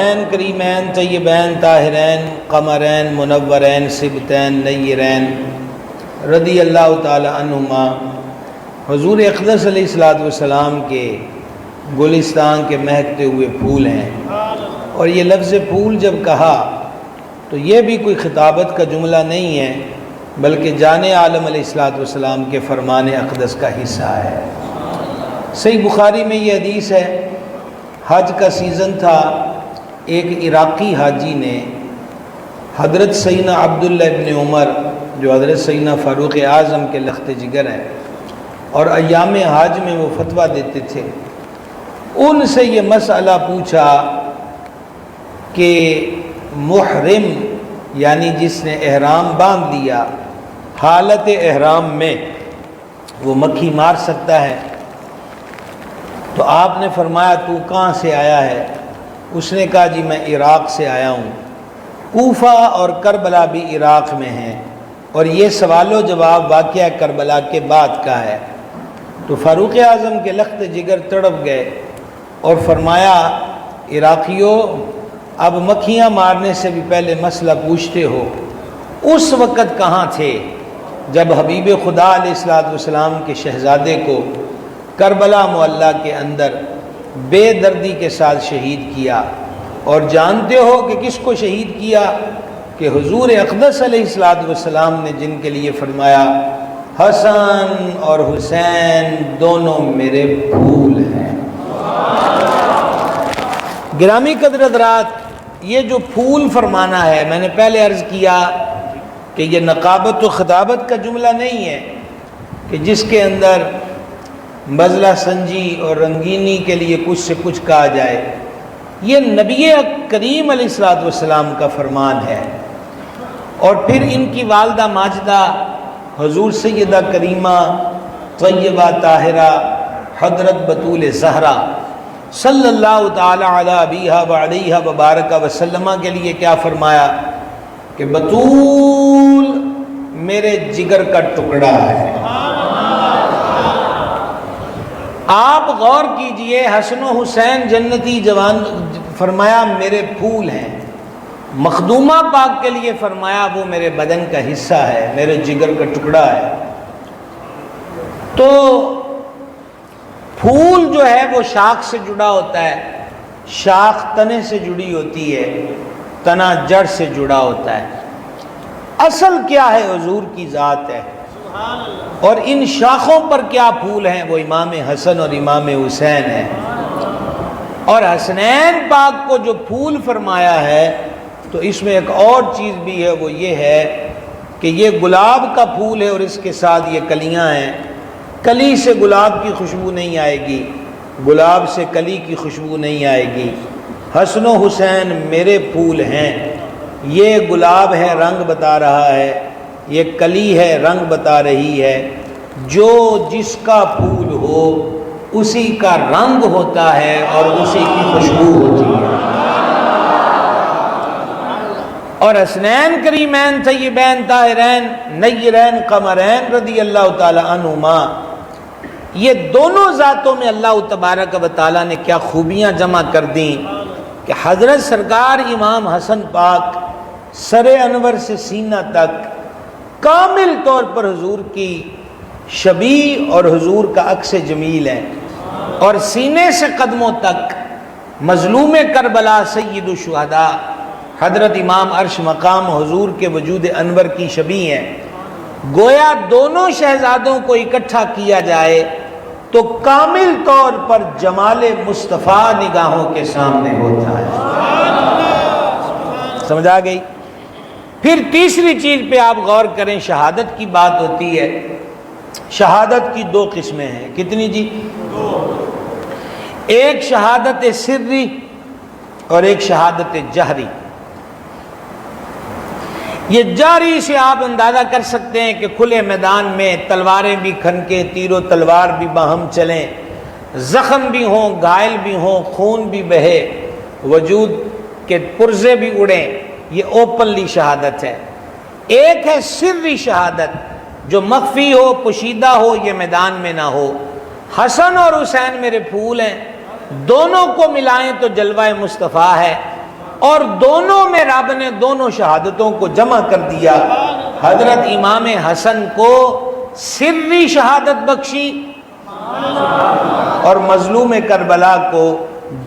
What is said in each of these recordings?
N کریمین طیبین طاہرین قمرین منورین سبتین نیرین رضی اللہ تعالی عنہما حضور اقدس علیہ السلام کے گلستان کے مہکتے ہوئے پھول ہیں۔ اور یہ لفظ پھول جب کہا تو یہ بھی کوئی خطابت کا جملہ نہیں ہے، بلکہ جان عالم علیہ السلام کے فرمان اقدس کا حصہ ہے۔ صحیح بخاری میں یہ حدیث ہے، حج کا سیزن تھا، ایک عراقی حاجی نے حضرت سیدنا عبداللہ ابن عمر جو حضرت سیدنا فاروق اعظم کے لخت جگر ہیں اور ایام حج میں وہ فتویٰ دیتے تھے، ان سے یہ مسئلہ پوچھا کہ محرم یعنی جس نے احرام باندھ دیا حالت احرام میں وہ مکھی مار سکتا ہے؟ تو آپ نے فرمایا تو کہاں سے آیا ہے؟ اس نے کہا جی میں عراق سے آیا ہوں، کوفہ اور کربلا بھی عراق میں ہیں، اور یہ سوال و جواب واقعہ کربلا کے بعد کا ہے۔ تو فاروق اعظم کے لخت جگر تڑپ گئے اور فرمایا عراقیوں اب مکھیاں مارنے سے بھی پہلے مسئلہ پوچھتے ہو، اس وقت کہاں تھے جب حبیب خدا علیہ السلام کے شہزادے کو کربلا معلیٰ کے اندر بے دردی کے ساتھ شہید کیا؟ اور جانتے ہو کہ کس کو شہید کیا؟ کہ حضور اقدس علیہ السلام نے، جن کے لیے فرمایا حسن اور حسین دونوں میرے پھول ہیں۔ گرامی قدر حضرات، یہ جو پھول فرمانا ہے، میں نے پہلے عرض کیا کہ یہ نقابت و خطابت کا جملہ نہیں ہے کہ جس کے اندر مزلہ سنجی اور رنگینی کے لیے کچھ سے کچھ کہا جائے۔ یہ نبی کریم علیہ السلام کا فرمان ہے، اور پھر ان کی والدہ ماجدہ حضور سیدہ کریمہ طیبہ طاہرہ حضرت بطول زہرا صلی اللہ تعالی علی ابیہا وعلیہا وبارک وسلم کے لیے کیا فرمایا کہ بطول میرے جگر کا ٹکڑا ہے۔ آپ غور کیجئے، حسن و حسین جنتی جوان فرمایا میرے پھول ہیں، مخدومہ پاک کے لیے فرمایا وہ میرے بدن کا حصہ ہے، میرے جگر کا ٹکڑا ہے۔ تو پھول جو ہے وہ شاخ سے جڑا ہوتا ہے، شاخ تنے سے جڑی ہوتی ہے، تنا جڑ سے جڑا ہوتا ہے۔ اصل کیا ہے؟ حضور کی ذات ہے، اور ان شاخوں پر کیا پھول ہیں؟ وہ امام حسن اور امام حسین ہیں۔ اور حسنین پاک کو جو پھول فرمایا ہے تو اس میں ایک اور چیز بھی ہے، وہ یہ ہے کہ یہ گلاب کا پھول ہے اور اس کے ساتھ یہ کلیاں ہیں۔ کلی سے گلاب کی خوشبو نہیں آئے گی، گلاب سے کلی کی خوشبو نہیں آئے گی۔ حسن و حسین میرے پھول ہیں، یہ گلاب ہے رنگ بتا رہا ہے، یہ کلی ہے رنگ بتا رہی ہے۔ جو جس کا پھول ہو اسی کا رنگ ہوتا ہے اور اسی کی خوشبو ہوتی ہے۔ اور حسنین کریمین طیبین طاہرین نیرین قمرین رضی اللہ تعالی عنہما، یہ دونوں ذاتوں میں اللہ تبارک و تعالیٰ نے کیا خوبیاں جمع کر دیں کہ حضرت سرکار امام حسن پاک سر انور سے سینہ تک کامل طور پر حضور کی شبیہ اور حضور کا عکس جمیل ہے، اور سینے سے قدموں تک مظلوم کربلا سید الشہداء حضرت امام عرش مقام حضور کے وجود انور کی شبیہ ہے۔ گویا دونوں شہزادوں کو اکٹھا کیا جائے تو کامل طور پر جمال مصطفیٰ نگاہوں کے سامنے ہوتا ہے۔ سمجھ آ گئی؟ پھر تیسری چیز پہ آپ غور کریں، شہادت کی بات ہوتی ہے۔ شہادت کی دو قسمیں ہیں، کتنی جی؟ ایک شہادت سری اور ایک شہادت جہری۔ یہ جہری سے آپ اندازہ کر سکتے ہیں کہ کھلے میدان میں تلواریں بھی کھنکیں، تیر و تلوار بھی باہم چلیں، زخم بھی ہوں، گھائل بھی ہوں، خون بھی بہے، وجود کے پرزے بھی اڑیں، یہ اوپنلی شہادت ہے۔ ایک ہے سری شہادت جو مخفی ہو، پوشیدہ ہو، یہ میدان میں نہ ہو۔ حسن اور حسین میرے پھول ہیں، دونوں کو ملائیں تو جلوہ مصطفیٰ ہے، اور دونوں میں رب نے دونوں شہادتوں کو جمع کر دیا. حضرت امام حسن کو سری شہادت بخشی اور مظلوم کربلا کو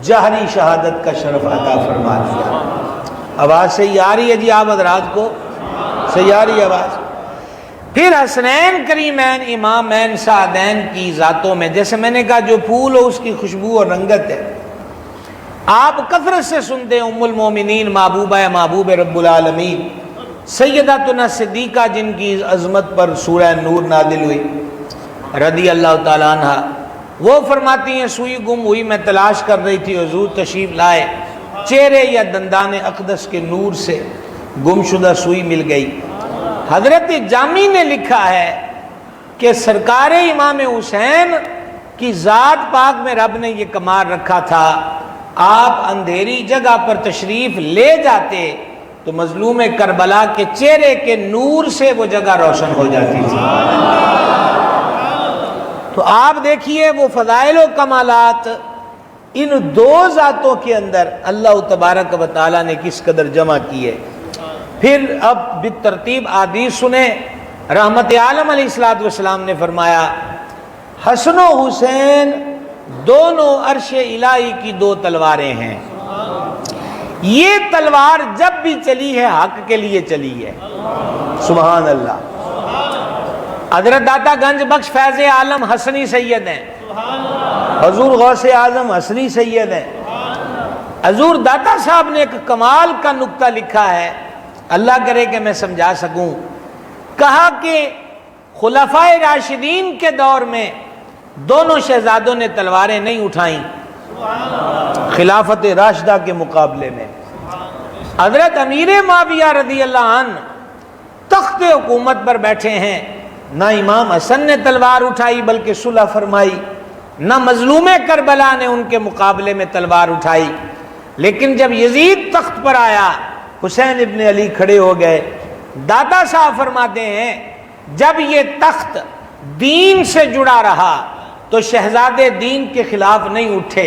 جہری شہادت کا شرف عطا فرما دیا. آواز صحیح آ رہی ہے جی آپ حضرات کو؟ صحیح آ رہی ہے آواز؟ پھر حسنین کریمین امامین سعدین کی ذاتوں میں، جیسے میں نے کہا جو پھول ہو اس کی خوشبو اور رنگت ہے. آپ کثرت سے سنتے ہیں ام المومنین محبوبہ محبوب رب العالمین سیداتنا صدیقہ جن کی عظمت پر سورہ نور نازل ہوئی رضی اللہ تعالیٰ عنہ، وہ فرماتی ہیں سوئی گم ہوئی، میں تلاش کر رہی تھی، حضور تشریف لائے، چہرے یا دندان اقدس کے نور سے گمشدہ سوئی مل گئی. حضرت جامی نے لکھا ہے کہ سرکار امام حسین کی ذات پاک میں رب نے یہ کمال رکھا تھا، آپ اندھیری جگہ پر تشریف لے جاتے تو مظلوم کربلا کے چہرے کے نور سے وہ جگہ روشن ہو جاتی تھی. تو آپ دیکھیے وہ فضائل و کمالات ان دو ذاتوں کے اندر اللہ تبارک و تعالیٰ نے کس قدر جمع کیے. پھر اب بالترتیب حدیث سنیں. رحمت عالم علیہ السلام نے فرمایا حسن و حسین دونوں عرش الہی کی دو تلواریں ہیں. یہ تلوار جب بھی چلی ہے حق کے لیے چلی ہے. سبحان اللہ. حضرت داتا گنج بخش فیض عالم حسنی سید ہیں، حضور غوث اعظم حسنی سید ہیں. حضور داتا صاحب نے ایک کمال کا نقطہ لکھا ہے، اللہ کرے کہ میں سمجھا سکوں. کہا کہ خلفائے راشدین کے دور میں دونوں شہزادوں نے تلواریں نہیں اٹھائیں خلافت راشدہ کے مقابلے میں. حضرت امیر معاویہ رضی اللہ عنہ تخت حکومت پر بیٹھے ہیں، نہ امام حسن نے تلوار اٹھائی بلکہ صلح فرمائی، نہ مظلوم کربلا نے ان کے مقابلے میں تلوار اٹھائی. لیکن جب یزید تخت پر آیا حسین ابن علی کھڑے ہو گئے. داتا صاحب فرماتے ہیں جب یہ تخت دین سے جڑا رہا تو شہزادے دین کے خلاف نہیں اٹھے،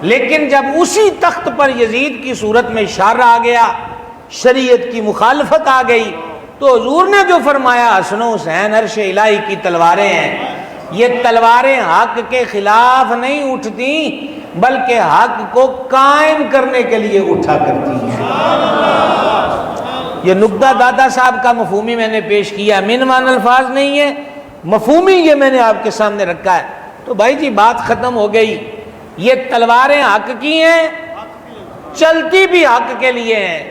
لیکن جب اسی تخت پر یزید کی صورت میں اشارہ آ گیا، شریعت کی مخالفت آ گئی، تو حضور نے جو فرمایا حسن و حسین عرش الہی کی تلواریں ہیں، یہ تلواریں حق کے خلاف نہیں اٹھتی بلکہ حق کو قائم کرنے کے لیے اٹھا کرتی ہیں. یہ نقطہ دادا صاحب کا مفہومی میں نے پیش کیا، منوان الفاظ نہیں ہے، مفہومی یہ میں نے آپ کے سامنے رکھا ہے. تو بھائی جی بات ختم ہو گئی. یہ تلواریں حق کی ہیں، چلتی بھی حق کے لیے ہیں،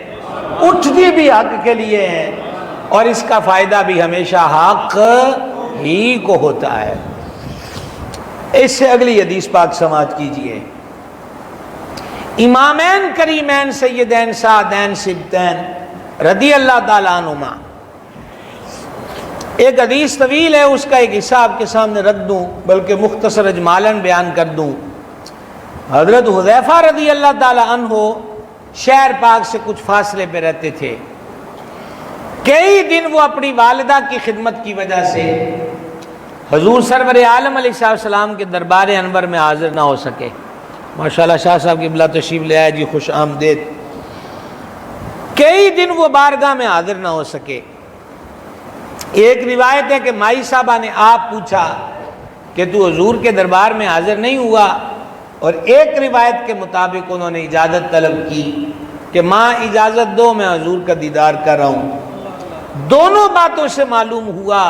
اٹھتی بھی حق کے لیے ہیں، اور اس کا فائدہ بھی ہمیشہ حق ہی کو ہوتا ہے. اس سے اگلی حدیث پاک سماعت کیجئے. امامین کریمین سیدین سعدین سبتین رضی اللہ تعالیٰ عنہما. ایک حدیث طویل ہے، اس کا ایک حصہ آپ کے سامنے رکھ دوں بلکہ مختصر اجمالاً بیان کر دوں. حضرت حذیفہ رضی اللہ تعالیٰ عنہ شہر پاک سے کچھ فاصلے پہ رہتے تھے. کئی دن وہ اپنی والدہ کی خدمت کی وجہ سے حضور سرور عالم علیہ السلام کے دربار انور میں حاضر نہ ہو سکے. ماشاءاللہ شاہ صاحب کی بلا تشریف لے آئے جی، خوش آمدید. کئی دن وہ بارگاہ میں حاضر نہ ہو سکے. ایک روایت ہے کہ مائی صاحبہ نے آپ پوچھا کہ تو حضور کے دربار میں حاضر نہیں ہوا، اور ایک روایت کے مطابق انہوں نے اجازت طلب کی کہ ماں اجازت دو میں حضور کا دیدار کر رہا ہوں. دونوں باتوں سے معلوم ہوا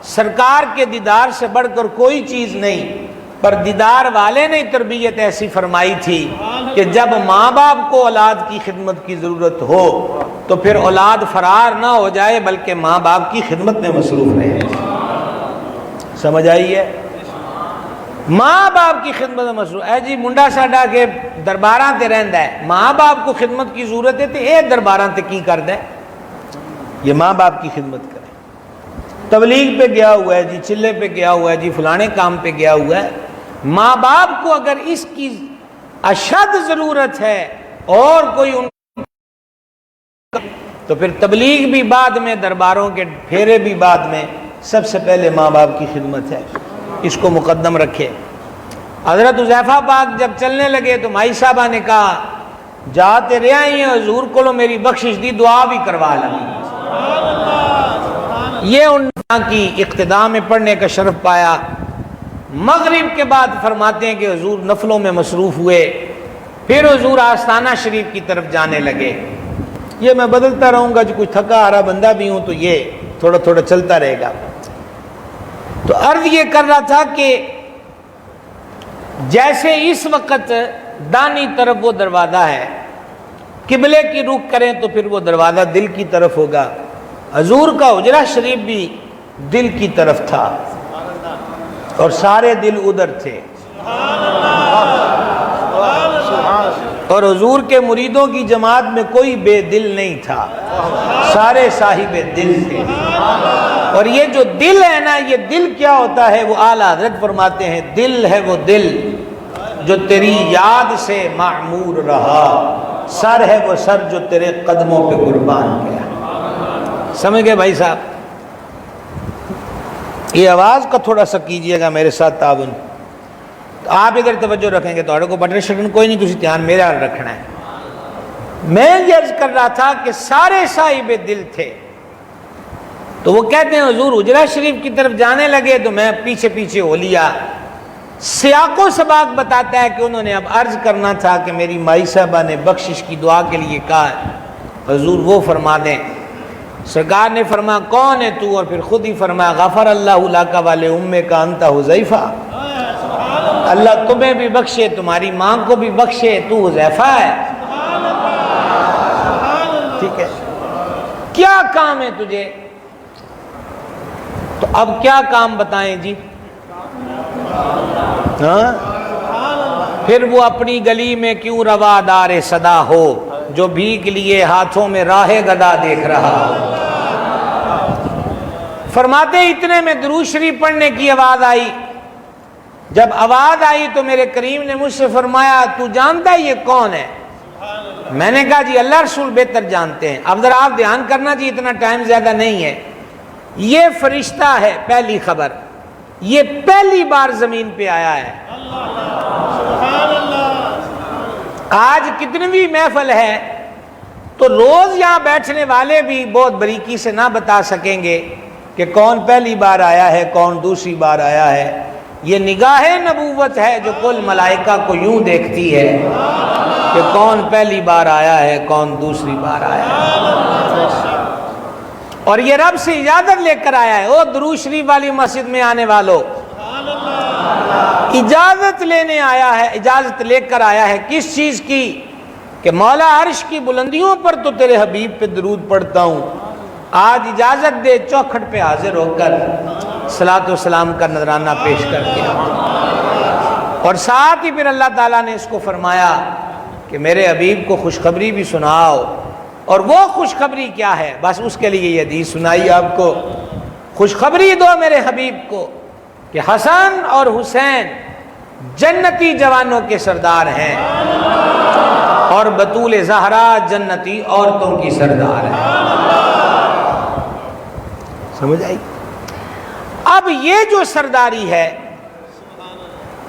سرکار کے دیدار سے بڑھ کر کوئی چیز نہیں، پر دیدار والے نے تربیت ایسی فرمائی تھی کہ جب ماں باپ کو اولاد کی خدمت کی ضرورت ہو تو پھر اولاد فرار نہ ہو جائے بلکہ ماں باپ کی خدمت میں مصروف رہے. سمجھ آئی ہے؟ ماں باپ کی خدمت میں مصروف ہے جی. منڈا ساڈا کے درباراں تے رہندا ہے، ماں باپ کو خدمت کی ضرورت ہے تے اے درباراں تے کی کردا ہے؟ یہ ماں باپ کی خدمت کرے. تبلیغ پہ گیا ہوا ہے جی، چلے پہ گیا ہوا ہے جی، فلانے کام پہ گیا ہوا ہے. ماں باپ کو اگر اس کی اشد ضرورت ہے اور کوئی ان تو پھر تبلیغ بھی بعد میں، درباروں کے پھیرے بھی بعد میں، سب سے پہلے ماں باپ کی خدمت ہے، اس کو مقدم رکھے. حضرت حذیفہ پاک جب چلنے لگے تو مائی صاحبہ نے کہا جاتے رہے ہیں حضور کو میری بخشش دی دعا بھی کروا لگی. یہ ان کی اقتداء میں پڑھنے کا شرف پایا. مغرب کے بعد فرماتے ہیں کہ حضور نفلوں میں مصروف ہوئے، پھر حضور آستانہ شریف کی طرف جانے لگے. یہ میں بدلتا رہوں گا، جو کچھ تھکا آ رہا بندہ بھی ہوں تو یہ تھوڑا تھوڑا چلتا رہے گا. تو عرض یہ کر رہا تھا کہ جیسے اس وقت دانی طرف وہ دروازہ ہے، قبلے کی رخ کریں تو پھر وہ دروازہ دل کی طرف ہوگا. حضور کا حجرہ شریف بھی دل کی طرف تھا اور سارے دل ادھر تھے. اور حضور کے مریدوں کی جماعت میں کوئی بے دل نہیں تھا، سارے صاحب دل تھے. اور یہ جو دل ہے نا، یہ دل کیا ہوتا ہے؟ وہ اعلیٰ حضرت فرماتے ہیں دل ہے وہ دل جو تیری یاد سے معمور رہا، سر ہے وہ سر جو تیرے قدموں پہ قربان گیا. سمجھ گئے بھائی صاحب؟ یہ آواز کا تھوڑا سا کیجئے گا میرے ساتھ تعاون. آپ ادھر توجہ رکھیں گے تو کو بٹر شکن کوئی نہیں، تسی دھیان میرا رکھنا ہے. میں یہ عرض کر رہا تھا کہ سارے صاحب دل تھے. تو وہ کہتے ہیں حضور حجرہ شریف کی طرف جانے لگے تو میں پیچھے پیچھے ہو لیا. سیاق و سباق بتاتا ہے کہ انہوں نے اب عرض کرنا تھا کہ میری مائی صاحبہ نے بخشش کی دعا کے لیے کہا حضور وہ فرما دیں. سرکار نے فرمایا کون ہے تو؟ اور پھر خود ہی فرمایا غفر اللہ لک والے امے کا انت حذیفہ، اللہ تمہیں بھی بخشے، تمہاری ماں کو بھی بخشے، تو حذیفہ ہے. ٹھیک ہے، کیا کام ہے تجھے؟ تو اب کیا کام بتائیں جی؟ ہاں، پھر وہ اپنی گلی میں کیوں روادار صدا ہو، جو بھیگ لیے ہاتھوں میں راہ گدا دیکھ رہا ہو. فرماتے اتنے میں درود شریف پڑھنے کی آواز آئی. جب آواز آئی تو میرے کریم نے مجھ سے فرمایا تو جانتا ہے یہ کون ہے؟ میں نے کہا جی اللہ رسول بہتر جانتے ہیں. اب ذرا آپ دھیان کرنا جی، اتنا ٹائم زیادہ نہیں ہے. یہ فرشتہ ہے، پہلی خبر، یہ پہلی بار زمین پہ آیا ہے. آج کتنی محفل ہے تو روز یہاں بیٹھنے والے بھی بہت باریکی سے نہ بتا سکیں گے کہ کون پہلی بار آیا ہے، کون دوسری بار آیا ہے. یہ نگاہ نبوت ہے جو کل ملائکہ کو یوں دیکھتی ہے کہ کون پہلی بار آیا ہے، کون دوسری بار آیا ہے. اور یہ رب سے اجازت لے کر آیا ہے. او درود شریف والی مسجد میں آنے والوں، اجازت لینے آیا ہے، اجازت لے کر آیا ہے. کس چیز کی؟ کہ مولا عرش کی بلندیوں پر تو تیرے حبیب پہ درود پڑھتا ہوں. آج اجازت دے چوکھٹ پہ حاضر ہو کر صلاۃ و سلام کا نذرانہ پیش کر کے. اور ساتھ ہی پھر اللہ تعالیٰ نے اس کو فرمایا کہ میرے حبیب کو خوشخبری بھی سناؤ. اور وہ خوشخبری کیا ہے؟ بس اس کے لیے یہ حدیث سنائی آپ کو. خوشخبری دو میرے حبیب کو کہ حسن اور حسین جنتی جوانوں کے سردار ہیں اور بطول زہرا جنتی عورتوں کی سردار ہے. سمجھ آئی؟ اب یہ جو سرداری ہے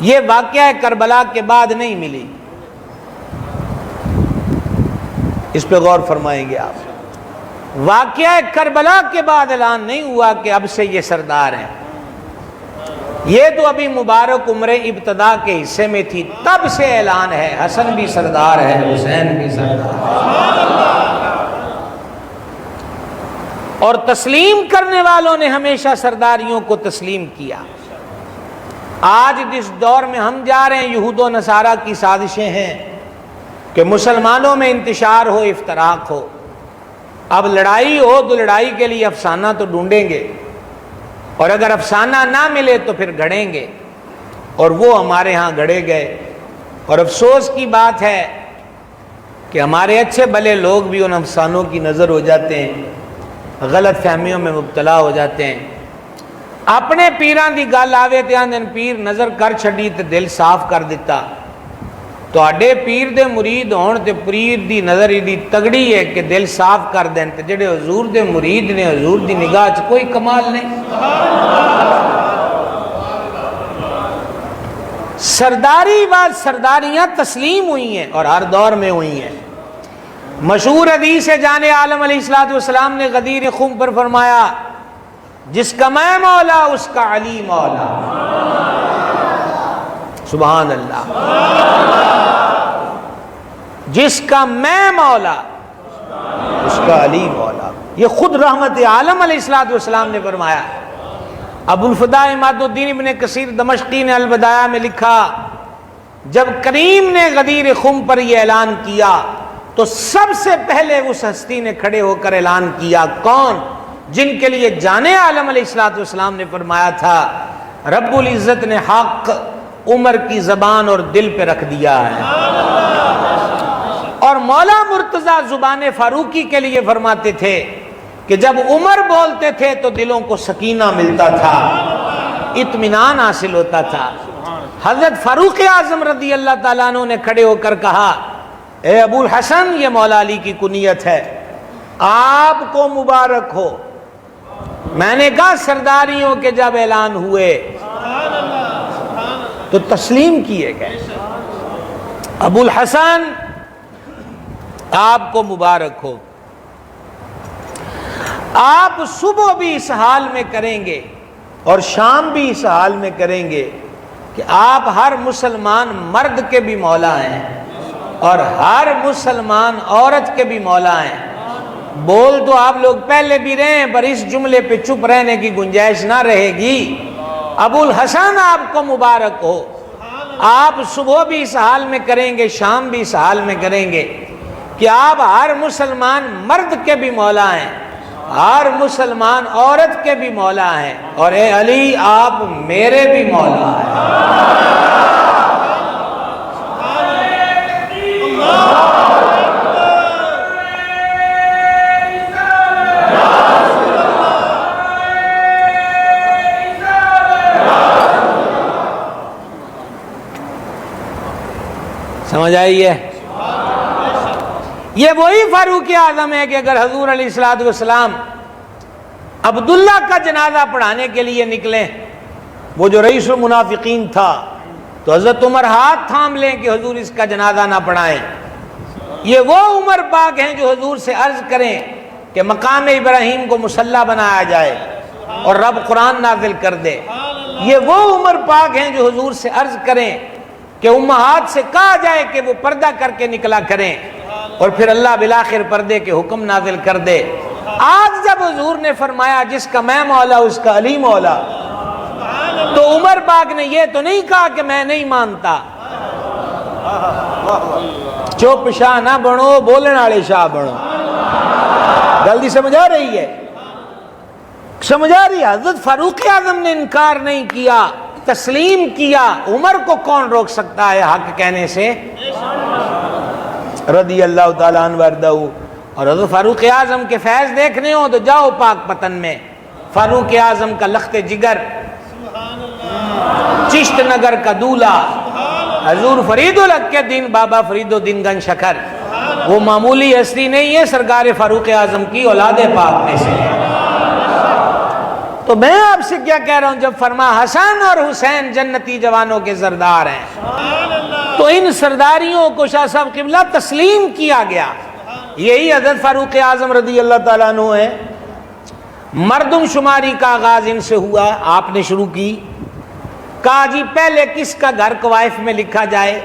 یہ واقعہ کربلا کے بعد نہیں ملی. اس پہ غور فرمائیں گے آپ. واقعہ کربلا کے بعد اعلان نہیں ہوا کہ اب سے یہ سردار ہیں. یہ تو ابھی مبارک عمر ابتدا کے حصے میں تھی، تب سے اعلان ہے حسن بھی سردار ہے، حسین بھی سردار ہے. اور تسلیم کرنے والوں نے ہمیشہ سرداریوں کو تسلیم کیا. آج جس دور میں ہم جا رہے ہیں یہود و نصارہ کی سازشیں ہیں کہ مسلمانوں میں انتشار ہو، افتراق ہو. اب لڑائی ہو تو لڑائی کے لیے افسانہ تو ڈھونڈیں گے، اور اگر افسانہ نہ ملے تو پھر گھڑیں گے. اور وہ ہمارے ہاں گھڑے گئے. اور افسوس کی بات ہے کہ ہمارے اچھے بھلے لوگ بھی ان افسانوں کی نظر ہو جاتے ہیں، غلط فہمیوں میں مبتلا ہو جاتے ہیں. اپنے پیران دی گل آوے تے آندن پیر نظر کر چھڈی تے دل صاف کر دیتا. تواڈے پیر دے مرید ہون تے پیر دی نظر ایڈی تگڑی ہے کہ دل صاف کر دین، تے جڑے حضور دے مرید نے حضور دی نگاہ چ کوئی کمال نہیں. سرداری بعد سرداریاں تسلیم ہوئی ہیں اور ہر دور میں ہوئی ہیں. مشہور حدیث ہے، جان عالم علیہ الصلوۃ والسلام نے غدیر خم پر فرمایا جس کا میں مولا اس کا علی مولا. سبحان اللہ. جس کا میں مولا اس کا علی مولا. یہ خود رحمت عالم علیہ الصلوۃ والسلام نے فرمایا. ابو الفداء عماد الدین ابن کثیر دمشقی نے البدایہ میں لکھا جب کریم نے غدیر خم پر یہ اعلان کیا تو سب سے پہلے اس ہستی نے کھڑے ہو کر اعلان کیا. کون؟ جن کے لیے جان عالم علیہ الصلوۃ والسلام نے فرمایا تھا رب العزت نے حق عمر کی زبان اور دل پہ رکھ دیا ہے. اور مولا مرتضیٰ زبان فاروقی کے لیے فرماتے تھے کہ جب عمر بولتے تھے تو دلوں کو سکینہ ملتا تھا، اطمینان حاصل ہوتا تھا. حضرت فاروق اعظم رضی اللہ تعالیٰ عنہ نے کھڑے ہو کر کہا اے ابو الحسن، یہ مولا علی کی کنیت ہے، آپ کو مبارک ہو. میں نے کہا سرداریوں کے جب اعلان ہوئے تو تسلیم کیے گئے. ابو الحسن آپ کو مبارک ہو. آپ صبح بھی اس حال میں کریں گے اور شام بھی اس حال میں کریں گے کہ آپ ہر مسلمان مرد کے بھی مولا ہیں اور ہر مسلمان عورت کے بھی مولا ہیں. بول تو آپ لوگ پہلے بھی رہے ہیں پر اس جملے پہ چپ رہنے کی گنجائش نہ رہے گی. ابو الحسن آپ کو مبارک ہو. آپ صبح بھی اس حال میں کریں گے، شام بھی اس حال میں کریں گے کہ آپ ہر مسلمان مرد کے بھی مولا ہیں، ہر مسلمان عورت کے بھی مولا ہیں، اور اے علی آپ میرے بھی مولا ہیں. سمجھ آئی ہے؟ یہ وہی فاروق اعظم ہے کہ اگر حضور علیہ الصلوۃ والسلام عبداللہ کا جنازہ پڑھانے کے لیے نکلیں، وہ جو رئیس المنافقین تھا، تو حضرت عمر ہاتھ تھام لیں کہ حضور اس کا جنازہ نہ پڑھائیں. یہ وہ عمر پاک ہیں جو حضور سے عرض کریں کہ مقام ابراہیم کو مصلی بنایا جائے اور رب قرآن نازل کر دے. یہ وہ عمر پاک ہیں جو حضور سے عرض کریں کہ امہات سے کہا جائے کہ وہ پردہ کر کے نکلا کریں اور پھر اللہ بالآخر پردے کے حکم نازل کر دے. آج جب حضور نے فرمایا جس کا میں مولا اس کا علی مولا، تو عمر پاک نے یہ تو نہیں کہا کہ میں نہیں مانتا. چوپ شاہ نہ بنو، بولنے والے شاہ بنو. جلدی سمجھ آ رہی ہے؟ سمجھ آ رہی ہے؟ حضرت فاروق اعظم نے انکار نہیں کیا، تسلیم کیا. عمر کو کون روک سکتا ہے حق کہنے سے؟ رضی اللہ تعالیٰ عنہ وارضہ. اور حضرت فاروق اعظم کے فیض دیکھنے ہو تو جاؤ پاک پتن میں. فاروق اعظم کا لخت جگر، چشت نگر کا دولہ، حضور فرید الحق کے دین بابا فرید الدین گنج شکر، وہ معمولی ہستی نہیں ہے، سرکار فاروق اعظم کی اولاد پاک میں سے. تو میں آپ سے کیا کہہ رہا ہوں، جب فرما حسن اور حسین جنتی جوانوں کے سردار ہیں تو ان سرداریوں کو شاہ صاحب قبلہ تسلیم کیا گیا. یہی حضرت فاروق اعظم رضی اللہ تعالیٰ عنہ ہے. مردم شماری کا آغاز ان سے ہوا، آپ نے شروع کی. کہا جی پہلے کس کا گھر کوائف میں لکھا جائے.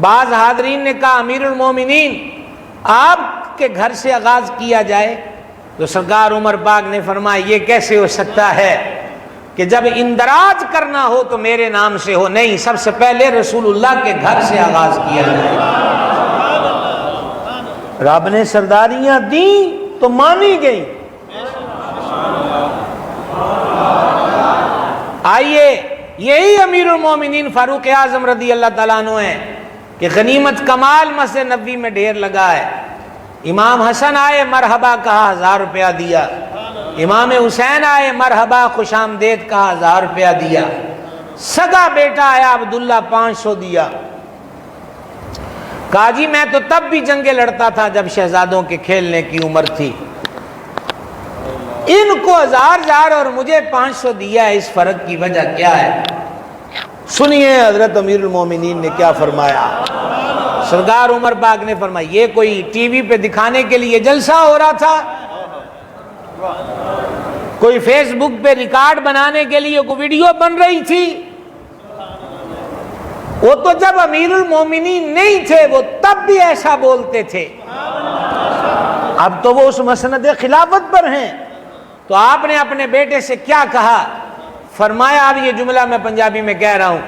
بعض حاضرین نے کہا امیر المومنین آپ کے گھر سے آغاز کیا جائے. تو سرکار عمر پاک نے فرمایا یہ کیسے ہو سکتا ہے کہ جب اندراج کرنا ہو تو میرے نام سے ہو. نہیں، سب سے پہلے رسول اللہ کے گھر سے آغاز کیا جائے. رب نے سرداریاں دیں تو مانی گئی. آئیے، یہی امیر المومنین فاروق اعظم رضی اللہ تعالیٰ عنہ ہیں کہ غنیمت کمال مسجد نبوی میں ڈھیر لگا ہے. امام حسن آئے مرحبا کہا 1000 روپیہ دیا. امام حسین آئے مرحبا خوش آمدید کہا 1000 روپیہ دیا. سگا بیٹا آیا عبداللہ 500 دیا. کہا جی میں تو تب بھی جنگیں لڑتا تھا جب شہزادوں کے کھیلنے کی عمر تھی. ان کو 1000 اور مجھے 500 دیا ہے، اس فرق کی وجہ کیا ہے؟ سنیے حضرت امیر المومنین نے کیا فرمایا. سرکار عمر پاک نے فرمایا یہ کوئی ٹی وی پہ دکھانے کے لیے جلسہ ہو رہا تھا، کوئی فیس بک پہ ریکارڈ بنانے کے لیے کوئی ویڈیو بن رہی تھی؟ وہ تو جب امیر المومنین نہیں تھے وہ تب بھی ایسا بولتے تھے، اب تو وہ اس مسند خلافت پر ہیں۔ تو آپ نے اپنے بیٹے سے کیا کہا؟ فرمایا، اب یہ جملہ میں پنجابی میں کہہ رہا ہوں،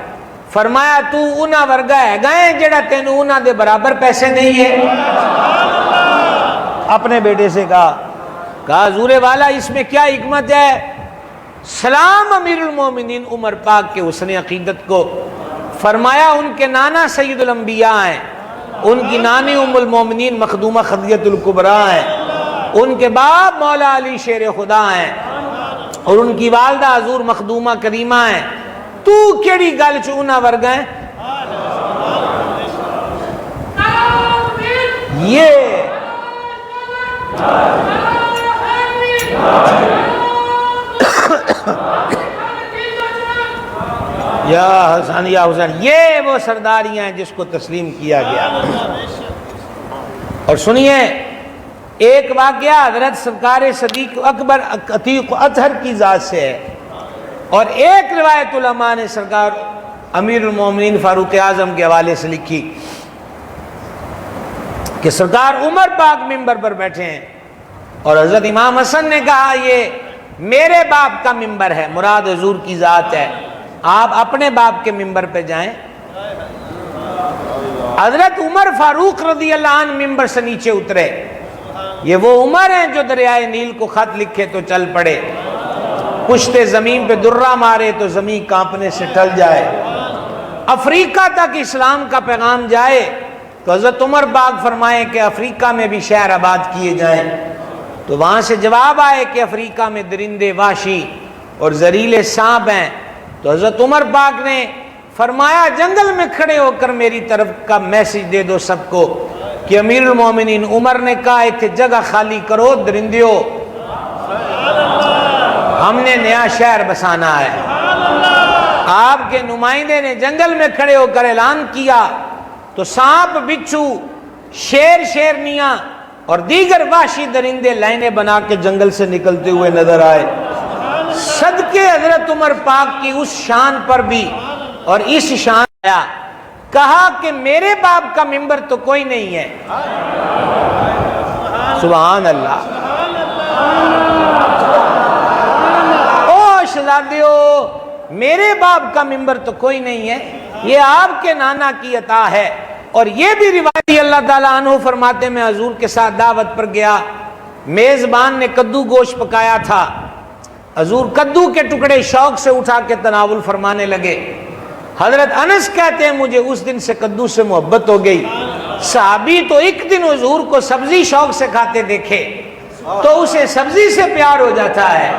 فرمایا تو انہاں ورگا ہے گئے جڑا تینوں انہاں دے برابر پیسے نہیں ہے۔ اپنے بیٹے سے کہا حضور والا اس میں کیا حکمت ہے؟ سلام امیر المومنین عمر پاک کے حسن عقیدت کو۔ فرمایا ان کے نانا سید الانبیاء ہیں، ان کی نانی ام المومنین مخدومہ خدیجہ الکبریٰ ہیں، ان کے باپ مولا علی شیر خدا ہیں، اور ان کی والدہ حضور مخدومہ کریمہ ہیں، تو کیڑی گل چونا ورگا ہے؟ یہ یا حسن یا حسین، یہ وہ سرداریاں ہیں جس کو تسلیم کیا گیا۔ اور سنیے ایک واقعہ حضرت سرکار صدیق اکبر عتیق اطہر کی ذات سے ہے، اور ایک روایت علماء نے سرکار امیر المومنین فاروق اعظم کے حوالے سے لکھی کہ سرکار عمر پاک ممبر پر بیٹھے ہیں اور حضرت امام حسن نے کہا یہ میرے باپ کا ممبر ہے، مراد حضور کی ذات ہے، آپ اپنے باپ کے ممبر پہ جائیں۔ حضرت عمر فاروق رضی اللہ عنہ ممبر سے نیچے اترے، یہ وہ عمر ہیں جو دریائے نیل کو خط لکھے تو چل پڑے، پشتے زمین پہ درہ مارے تو زمین کانپنے سے ٹل جائے، افریقہ تک اسلام کا پیغام جائے تو حضرت عمر پاک فرمائے کہ افریقہ میں بھی شہر آباد کیے جائیں، تو وہاں سے جواب آئے کہ افریقہ میں درندے وحشی اور زہریلے سانپ ہیں، تو حضرت عمر پاک نے فرمایا جنگل میں کھڑے ہو کر میری طرف کا میسج دے دو سب کو کہ امیر المومنین عمر نے کہا اتنے جگہ خالی کرو درندیو، ہم نے نیا شہر بسانا ہے۔ آپ کے نمائندے نے جنگل میں کھڑے ہو کر اعلان کیا تو سانپ، بچھو، شیر، شیرنیاں اور دیگر وحشی درندے لائنیں بنا کے جنگل سے نکلتے ہوئے نظر آئے۔ صدقے حضرت عمر پاک کی اس شان پر بھی اور اس شان آیا، کہا کہ میرے باپ کا ممبر تو کوئی نہیں ہے۔ سبحان اللہ۔ او شہزادیو، میرے باپ کا ممبر تو کوئی نہیں ہے، یہ آپ کے نانا کی عطا ہے۔ اور یہ بھی روایت اللہ تعالیٰ عنہ فرماتے میں حضور کے ساتھ دعوت پر گیا، میزبان نے کدو گوشت پکایا تھا، حضور کدو کے ٹکڑے شوق سے اٹھا کے تناول فرمانے لگے۔ حضرت انس کہتے ہیں مجھے اس دن سے کدو سے محبت ہو گئی۔ صحابی تو ایک دن حضور کو سبزی شوق سے کھاتے دیکھے تو اسے سبزی سے پیار ہو جاتا ہے۔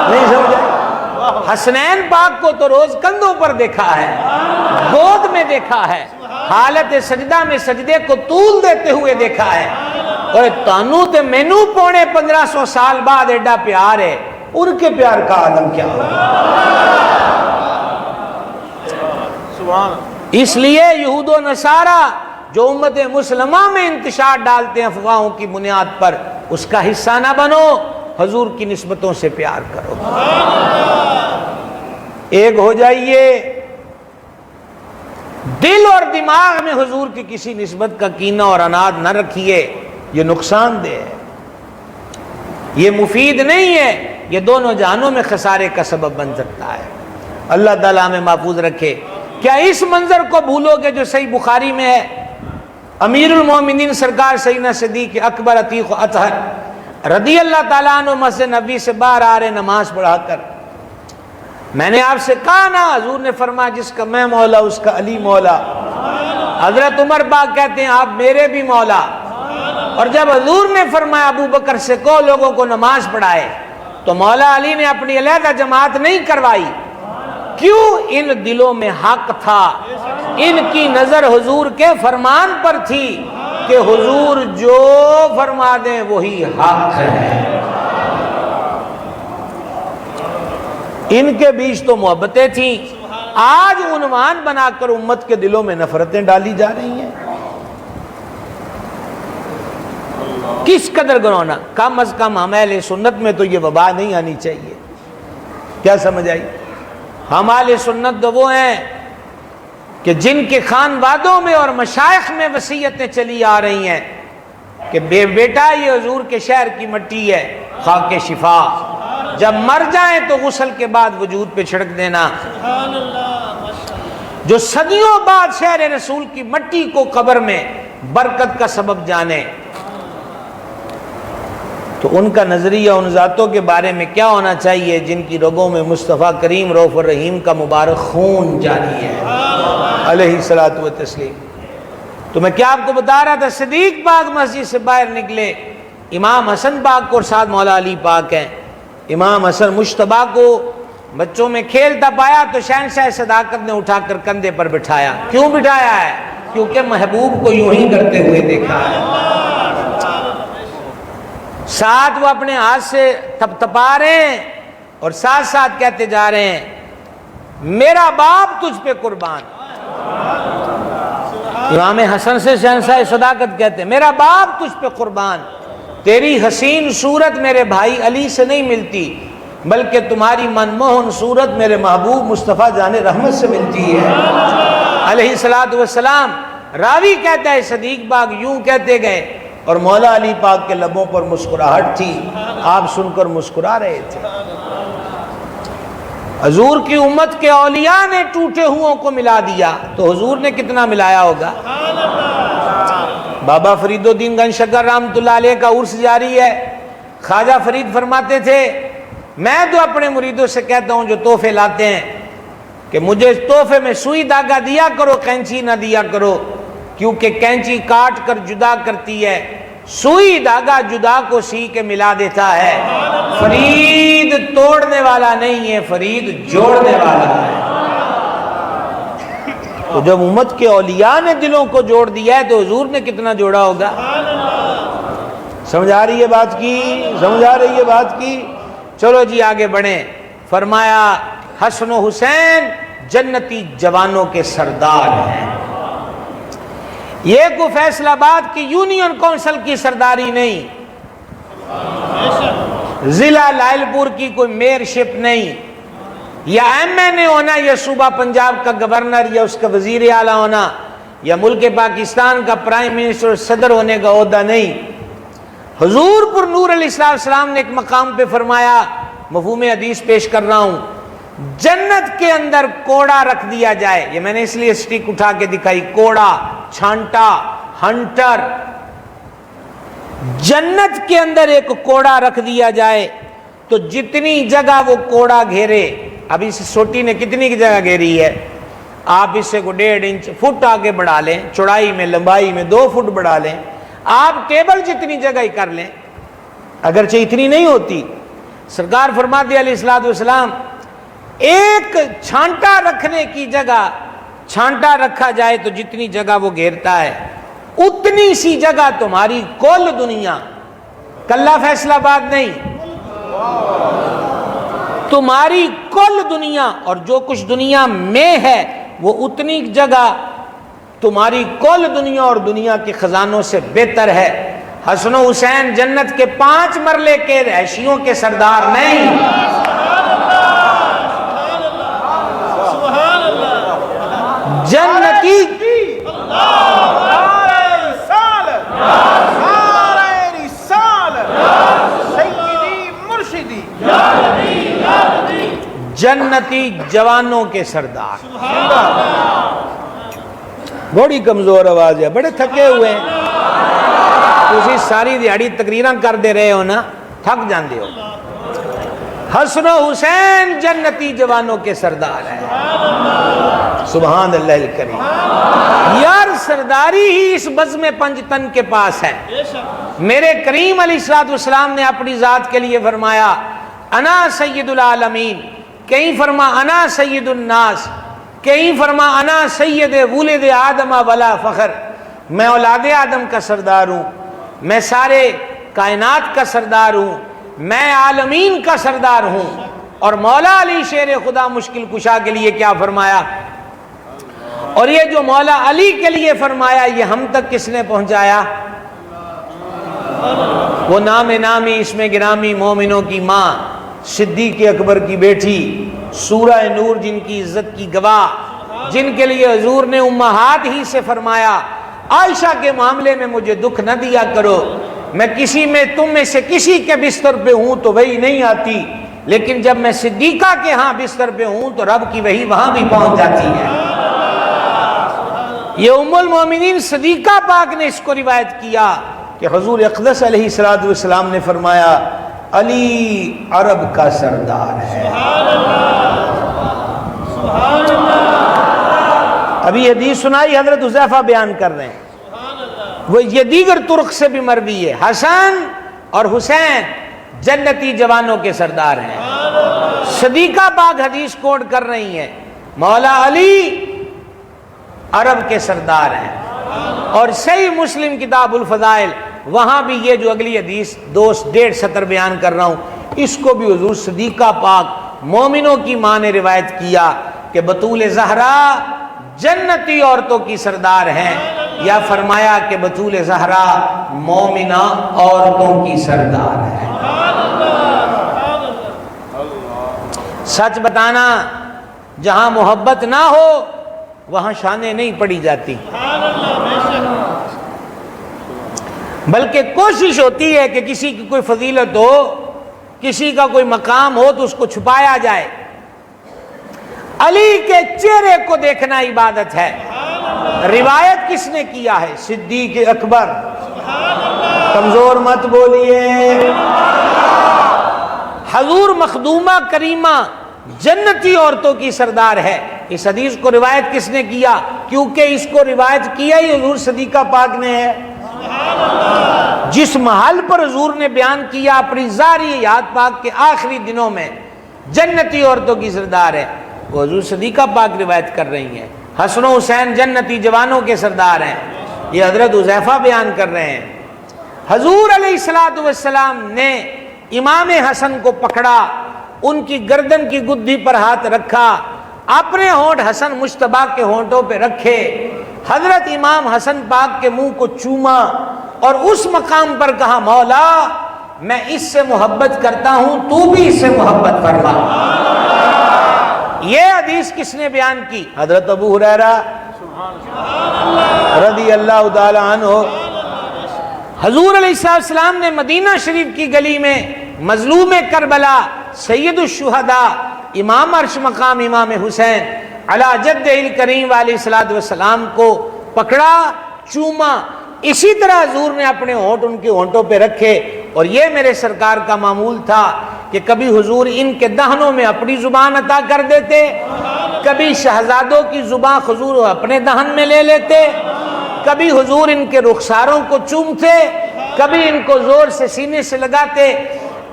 نہیں سمجھا؟ حسنین پاک کو تو روز کندھوں پر دیکھا ہے، گود میں دیکھا ہے، حالت سجدہ میں سجدے کو طول دیتے ہوئے دیکھا ہے، اور تانوں تے مینوں پونے 1500 سال بعد ایڈا پیار ہے، ان کے پیار کا عالم کیا ہوگا؟ اس لیے یہود و نصارہ جو امت مسلمہ میں انتشار ڈالتے ہیں افواہوں کی بنیاد پر، اس کا حصہ نہ بنو، حضور کی نسبتوں سے پیار کرو، ایک ہو جائیے۔ دل اور دماغ میں حضور کی کسی نسبت کا کینہ اور عناد نہ رکھیے، یہ نقصان دہ ہے، یہ مفید نہیں ہے، یہ دونوں جہانوں میں خسارے کا سبب بن سکتا ہے۔ اللہ تعالیٰ ہمیں محفوظ رکھے۔ کیا اس منظر کو بھولو گے جو صحیح بخاری میں ہے؟ امیر المومنین سرکار سیدنا صدیق اکبر عتیق اطہر رضی اللہ تعالیٰ عنہ مسجد نبی سے باہر آ رہے نماز پڑھا کر، میں نے آپ سے کہا نا، حضور نے فرمایا جس کا میں مولا اس کا علی مولا۔ حضرت عمر پاک کہتے ہیں آپ میرے بھی مولا۔ اور جب حضور نے فرمایا ابو بکر سے کہو لوگوں کو نماز پڑھائے، تو مولا علی نے اپنی علیحدہ جماعت نہیں کروائی۔ کیوں؟ ان دلوں میں حق تھا، ان کی نظر حضور کے فرمان پر تھی کہ حضور جو فرما دیں وہی حق ہے۔ ان کے بیچ تو محبتیں تھیں، آج عنوان بنا کر امت کے دلوں میں نفرتیں ڈالی جا رہی ہیں. کس قدر گنونا. کم از کم ہم اہل سنت میں تو یہ وبا نہیں آنی چاہیے. کیا سمجھ آئی؟ ہم اہل سنت تو وہ ہیں کہ جن کے خانوادوں میں اور مشائخ میں وصیتیں چلی آ رہی ہیں کہ بیٹا یہ حضور کے شہر کی مٹی ہے، خاک شفا، جب مر جائیں تو غسل کے بعد وجود پہ چھڑک دینا. جو صدیوں بعد شہر رسول کی مٹی کو قبر میں برکت کا سبب جانے، تو ان کا نظریہ ان ذاتوں کے بارے میں کیا ہونا چاہیے جن کی رگوں میں مصطفیٰ کریم رؤوف الرحیم کا مبارک خون جاری ہے علیہ الصلوۃ والتسلیم. تو میں کیا آپ کو بتا رہا تھا، صدیق پاک مسجد سے باہر نکلے، امام حسن پاک کو اور ساتھ مولا علی پاک ہیں. امام حسن مجتبیٰ کو بچوں میں کھیلتا پایا تو شہنشاہ صداقت نے اٹھا کر کندھے پر بٹھایا. کیوں بٹھایا ہے؟ کیونکہ محبوب کو یوں ہی کرتے ہوئے دیکھا ہے. ساتھ وہ اپنے ہاتھ سے تپتپا رہے ہیں اور ساتھ ساتھ کہتے جا رہے ہیں میرا باپ تجھ پہ قربان. امام حسن سے شہنشاہ صداقت کہتے ہیں میرا باپ تجھ پہ قربان، تیری حسین صورت میرے بھائی علی سے نہیں ملتی، بلکہ تمہاری منموہن صورت میرے محبوب مصطفیٰ جان رحمت سے ملتی ہے علیہ الصلوۃ والسلام. راوی کہتا ہے صدیق پاک یوں کہتے گئے اور مولا علی پاک کے لبوں پر مسکراہٹ تھی، آپ سن کر مسکرا رہے تھے. حضور کی امت کے اولیاء نے ٹوٹے ہوں کو ملا دیا تو حضور نے کتنا ملایا ہوگا. بابا فرید الدین گنج شکر رحمۃ اللہ علیہ کا عرس جاری ہے. خواجہ فرید فرماتے تھے میں تو اپنے مریدوں سے کہتا ہوں جو تحفے لاتے ہیں کہ مجھے تحفے میں سوئی دھاگا دیا کرو، کینچی نہ دیا کرو، کیونکہ کینچی کاٹ کر جدا کرتی ہے، سوئی دھاگا جدا کو سی کے ملا دیتا ہے. فرید توڑنے والا نہیں ہے، فرید جوڑنے والا ہے. تو جب امت کے اولیاء نے دلوں کو جوڑ دیا ہے تو حضور نے کتنا جوڑا ہوگا. سمجھ آ رہی ہے بات کی؟ سمجھ آ رہی ہے بات کی؟ چلو جی آگے بڑھیں. فرمایا حسن و حسین جنتی جوانوں کے سردار ہیں. یہ کوئی فیصل آباد کی یونین کونسل کی سرداری نہیں، ضلع لائل پور کی کوئی میئر شپ نہیں، یا ایم این اے ہونا یا صوبہ پنجاب کا گورنر یا اس کا وزیر اعلیٰ ہونا یا ملک پاکستان کا پرائم منسٹر صدر ہونے کا عہدہ نہیں. حضور پر نور علیہ السلام نے ایک مقام پہ فرمایا، مفہوم حدیث پیش کر رہا ہوں، جنت کے اندر کوڑا رکھ دیا جائے. یہ میں نے اس لیے سٹک اٹھا کے دکھائی، کوڑا، چھانٹا، ہنٹر. جنت کے اندر ایک کوڑا رکھ دیا جائے تو جتنی جگہ وہ کوڑا گھیرے، اب اس سوٹی نے کتنی کی جگہ گھیری ہے، آپ اس سے کو 1.5 انچ فٹ آگے بڑھا لیں، چوڑائی میں لمبائی میں 2 فٹ بڑھا لیں، آپ ٹیبل جتنی جگہ ہی کر لیں، اگرچہ اتنی نہیں ہوتی. سرکار فرماتے علیہ الصلوۃ والسلام ایک چھانٹا رکھنے کی جگہ چھانٹا رکھا جائے تو جتنی جگہ وہ گھیرتا ہے اتنی سی جگہ تمہاری کل دنیا، کلہ فیصل آباد نہیں، تمہاری کل دنیا اور جو کچھ دنیا میں ہے وہ اتنی جگہ تمہاری کل دنیا اور دنیا کے خزانوں سے بہتر ہے. حسن و حسین جنت کے 5 مرلے کے رہائشیوں کے سردار نہیں، جنتی جنتی جوانوں کے سردار. بڑی کمزور آواز ہے، بڑے تھکے ہوئے ہیں. تسی ساری دیہڑی تقریراں کر دے رہے ہو نا، تھک جاندے ہو. حسن و حسین جنتی جوانوں کے سردار ہیں. سبحان اللہ الکریم. یار سرداری ہی اس بزم پنجتن کے پاس ہے. میرے کریم علیہ الصلوۃ والسلام نے اپنی ذات کے لیے فرمایا انا سید العالمین، کہیں فرما انا سید الناس، کہیں فرما انا سید ولد آدم ولا فخر. میں اولاد آدم کا سردار ہوں، میں سارے کائنات کا سردار ہوں، میں عالمین کا سردار ہوں. اور مولا علی شیر خدا مشکل کشا کے لیے کیا فرمایا، اور یہ جو مولا علی کے لیے فرمایا یہ ہم تک کس نے پہنچایا؟ وہ نام نامی اسم گرامی مومنوں کی ماں، صدیق اکبر کی بیٹی، سورہ نور جن کی عزت کی گواہ، جن کے لیے حضور نے امہات ہی سے فرمایا عائشہ کے معاملے میں مجھے دکھ نہ دیا کرو، میں کسی میں تم میں سے کسی کے بستر پہ ہوں تو وہی نہیں آتی، لیکن جب میں صدیقہ کے ہاں بستر پہ ہوں تو رب کی وحی وہاں بھی پہنچ جاتی ہے۔ یہ ام المومنین صدیقہ پاک نے اس کو روایت کیا کہ حضور اقدس علیہ السلام نے فرمایا علی عرب کا سردار ہے۔ ابھی حدیث سنائی حضرت حذیفہ بیان کر رہے ہیں، وہ یہ دیگر طرق سے بھی مروی ہے، حسن اور حسین جنتی جوانوں کے سردار ہیں۔ صدیقہ پاک حدیث کوٹ کر رہی ہیں مولا علی عرب کے سردار ہیں۔ اور صحیح مسلم کتاب الفضائل وہاں بھی یہ جو اگلی حدیث 1.5 سطر بیان کر رہا ہوں اس کو بھی حضور صدیقہ پاک مومنوں کی ماں نے روایت کیا کہ بطول زہرا جنتی عورتوں کی سردار ہیں، یا فرمایا کہ بطول زہرا مومنہ عورتوں کی سردار ہے۔ سچ بتانا جہاں محبت نہ ہو وہاں شانیں نہیں پڑی جاتی، بلکہ کوشش ہوتی ہے کہ کسی کی کوئی فضیلت ہو، کسی کا کوئی مقام ہو تو اس کو چھپایا جائے۔ علی کے چہرے کو دیکھنا عبادت ہے۔ روایت کس نے کیا ہے؟ صدیق اکبر۔ کمزور مت بولیے۔ حضور مخدومہ کریمہ جنتی عورتوں کی سردار ہے۔ اس حدیث کو روایت کس نے کیا؟ کیونکہ اس کو روایت کیا ہی حضور صدیقہ پاک نے ہے۔ جس محل پر حضور نے بیان کیا اپنی ظاہری حیات پاک کے آخری دنوں میں جنتی عورتوں کی سردار ہے، وہ حضور صدیقہ پاک روایت کر رہی ہیں۔ حسن و حسین جنتی جوانوں کے سردار ہیں، یہ حضرت حذیفہ بیان کر رہے ہیں۔ حضور علیہ السلام نے امام حسن کو پکڑا، ان کی گردن کی گدھی پر ہاتھ رکھا، اپنے ہونٹ حسن مجتبیٰ کے ہونٹوں پہ رکھے، حضرت امام حسن پاک کے منہ کو چوما اور اس مقام پر کہا مولا میں اس سے محبت کرتا ہوں، تو بھی اس سے محبت فرما۔ یہ حدیث کس نے بیان کی؟ حضرت ابو ہریرہ رضی اللہ تعالی عنہ۔ حضور علیہ السلام نے مدینہ شریف کی گلی میں مظلوم کربلا سید الشہداء امام عرش مقام امام حسین علی جد الکریم علیہ السلام کو پکڑا، چوما۔ اسی طرح حضور نے اپنے ہونٹ ان کے ہونٹوں پہ رکھے، اور یہ میرے سرکار کا معمول تھا کہ کبھی حضور ان کے دہنوں میں اپنی زبان عطا کر دیتے، کبھی شہزادوں کی زبان حضور اپنے دہن میں لے لیتے، کبھی حضور ان کے رخساروں کو چومتے، کبھی ان کو زور سے سینے سے لگاتے۔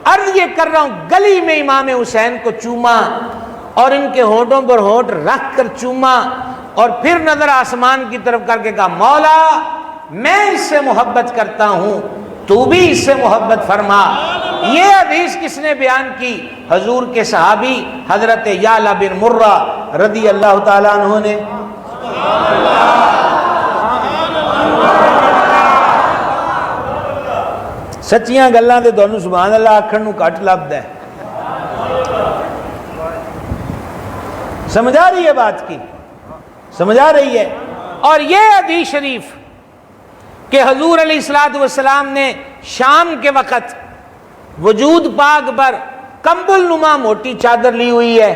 عرض یہ کر رہا ہوں گلی میں امام حسین کو چوما اور ان کے ہونٹوں پر ہونٹ رکھ کر چوما، اور پھر نظر آسمان کی طرف کر کے کہا مولا میں اس سے محبت کرتا ہوں، تو بھی اس سے محبت فرما۔ یہ حدیث کس نے بیان کی؟ حضور کے صحابی حضرت یعلا بن مرہ رضی اللہ تعالیٰ عنہ نے۔ سچیاں گلاں تے تانوں سبحان اللہ آکھن نوں گھٹ لبدا ہے۔ سمجھ آ رہی ہے بات کی؟ سمجھ آ رہی ہے؟ اور یہ حدیث شریف کہ حضور علیہ السلام نے شام کے وقت وجود پاک پر کمبل نما موٹی چادر لی ہوئی ہے،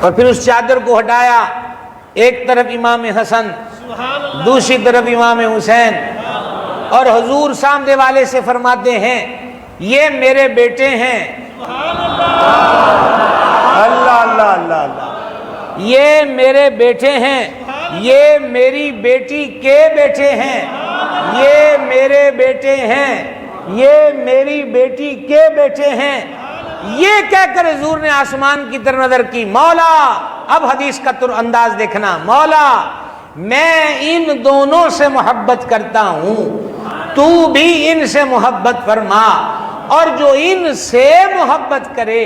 اور پھر اس چادر کو ہٹایا، ایک طرف امام حسن دوسری طرف امام حسین، اور حضور سامنے والے سے فرماتے ہیں یہ میرے بیٹے ہیں۔ اللہ اللہ اللہ اللہ، یہ میرے بیٹے ہیں، یہ میری بیٹی کے بیٹے ہیں، یہ میرے بیٹے ہیں، یہ میری بیٹی کے بیٹے ہیں۔ یہ کہہ کر حضور نے آسمان کی طرف نظر کی، مولا، اب حدیث کا انداز دیکھنا، مولا میں ان دونوں سے محبت کرتا ہوں، تو بھی ان سے محبت فرما۔ اور جو ان سے محبت کرے،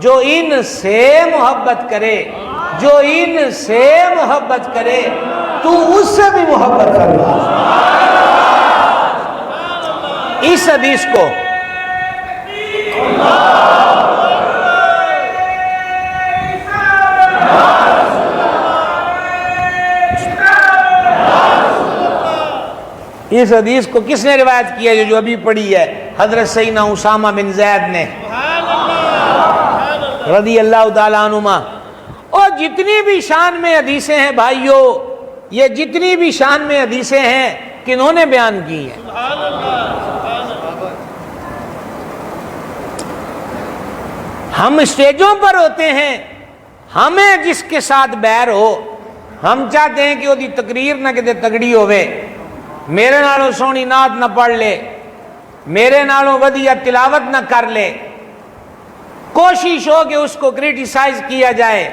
جو ان سے محبت کرے، جو ان سے محبت کرے تو اس سے بھی محبت کرنا۔ اس حدیث کو اس حدیث کو کس نے روایت کیا ہے؟ جو ابھی پڑھی ہے حضرت سیدنا اسامہ بن زید نے رضی اللہ تعالیٰ عنہما۔ اور جتنی بھی شان میں حدیثیں ہیں بھائیو، یہ جتنی بھی شان میں حدیثیں ہیں کنہوں نے بیان کی ہیں؟ ہم اسٹیجوں پر ہوتے ہیں، ہمیں جس کے ساتھ بیر ہو ہم چاہتے ہیں کہ وہ دی تقریر نہ کتے تگڑی ہوئے، میرے نالوں سونی نعت نہ پڑھ لے، میرے نالوں ودیع تلاوت نہ کر لے، کوشش ہو کہ اس کو کریٹیسائز کیا جائے،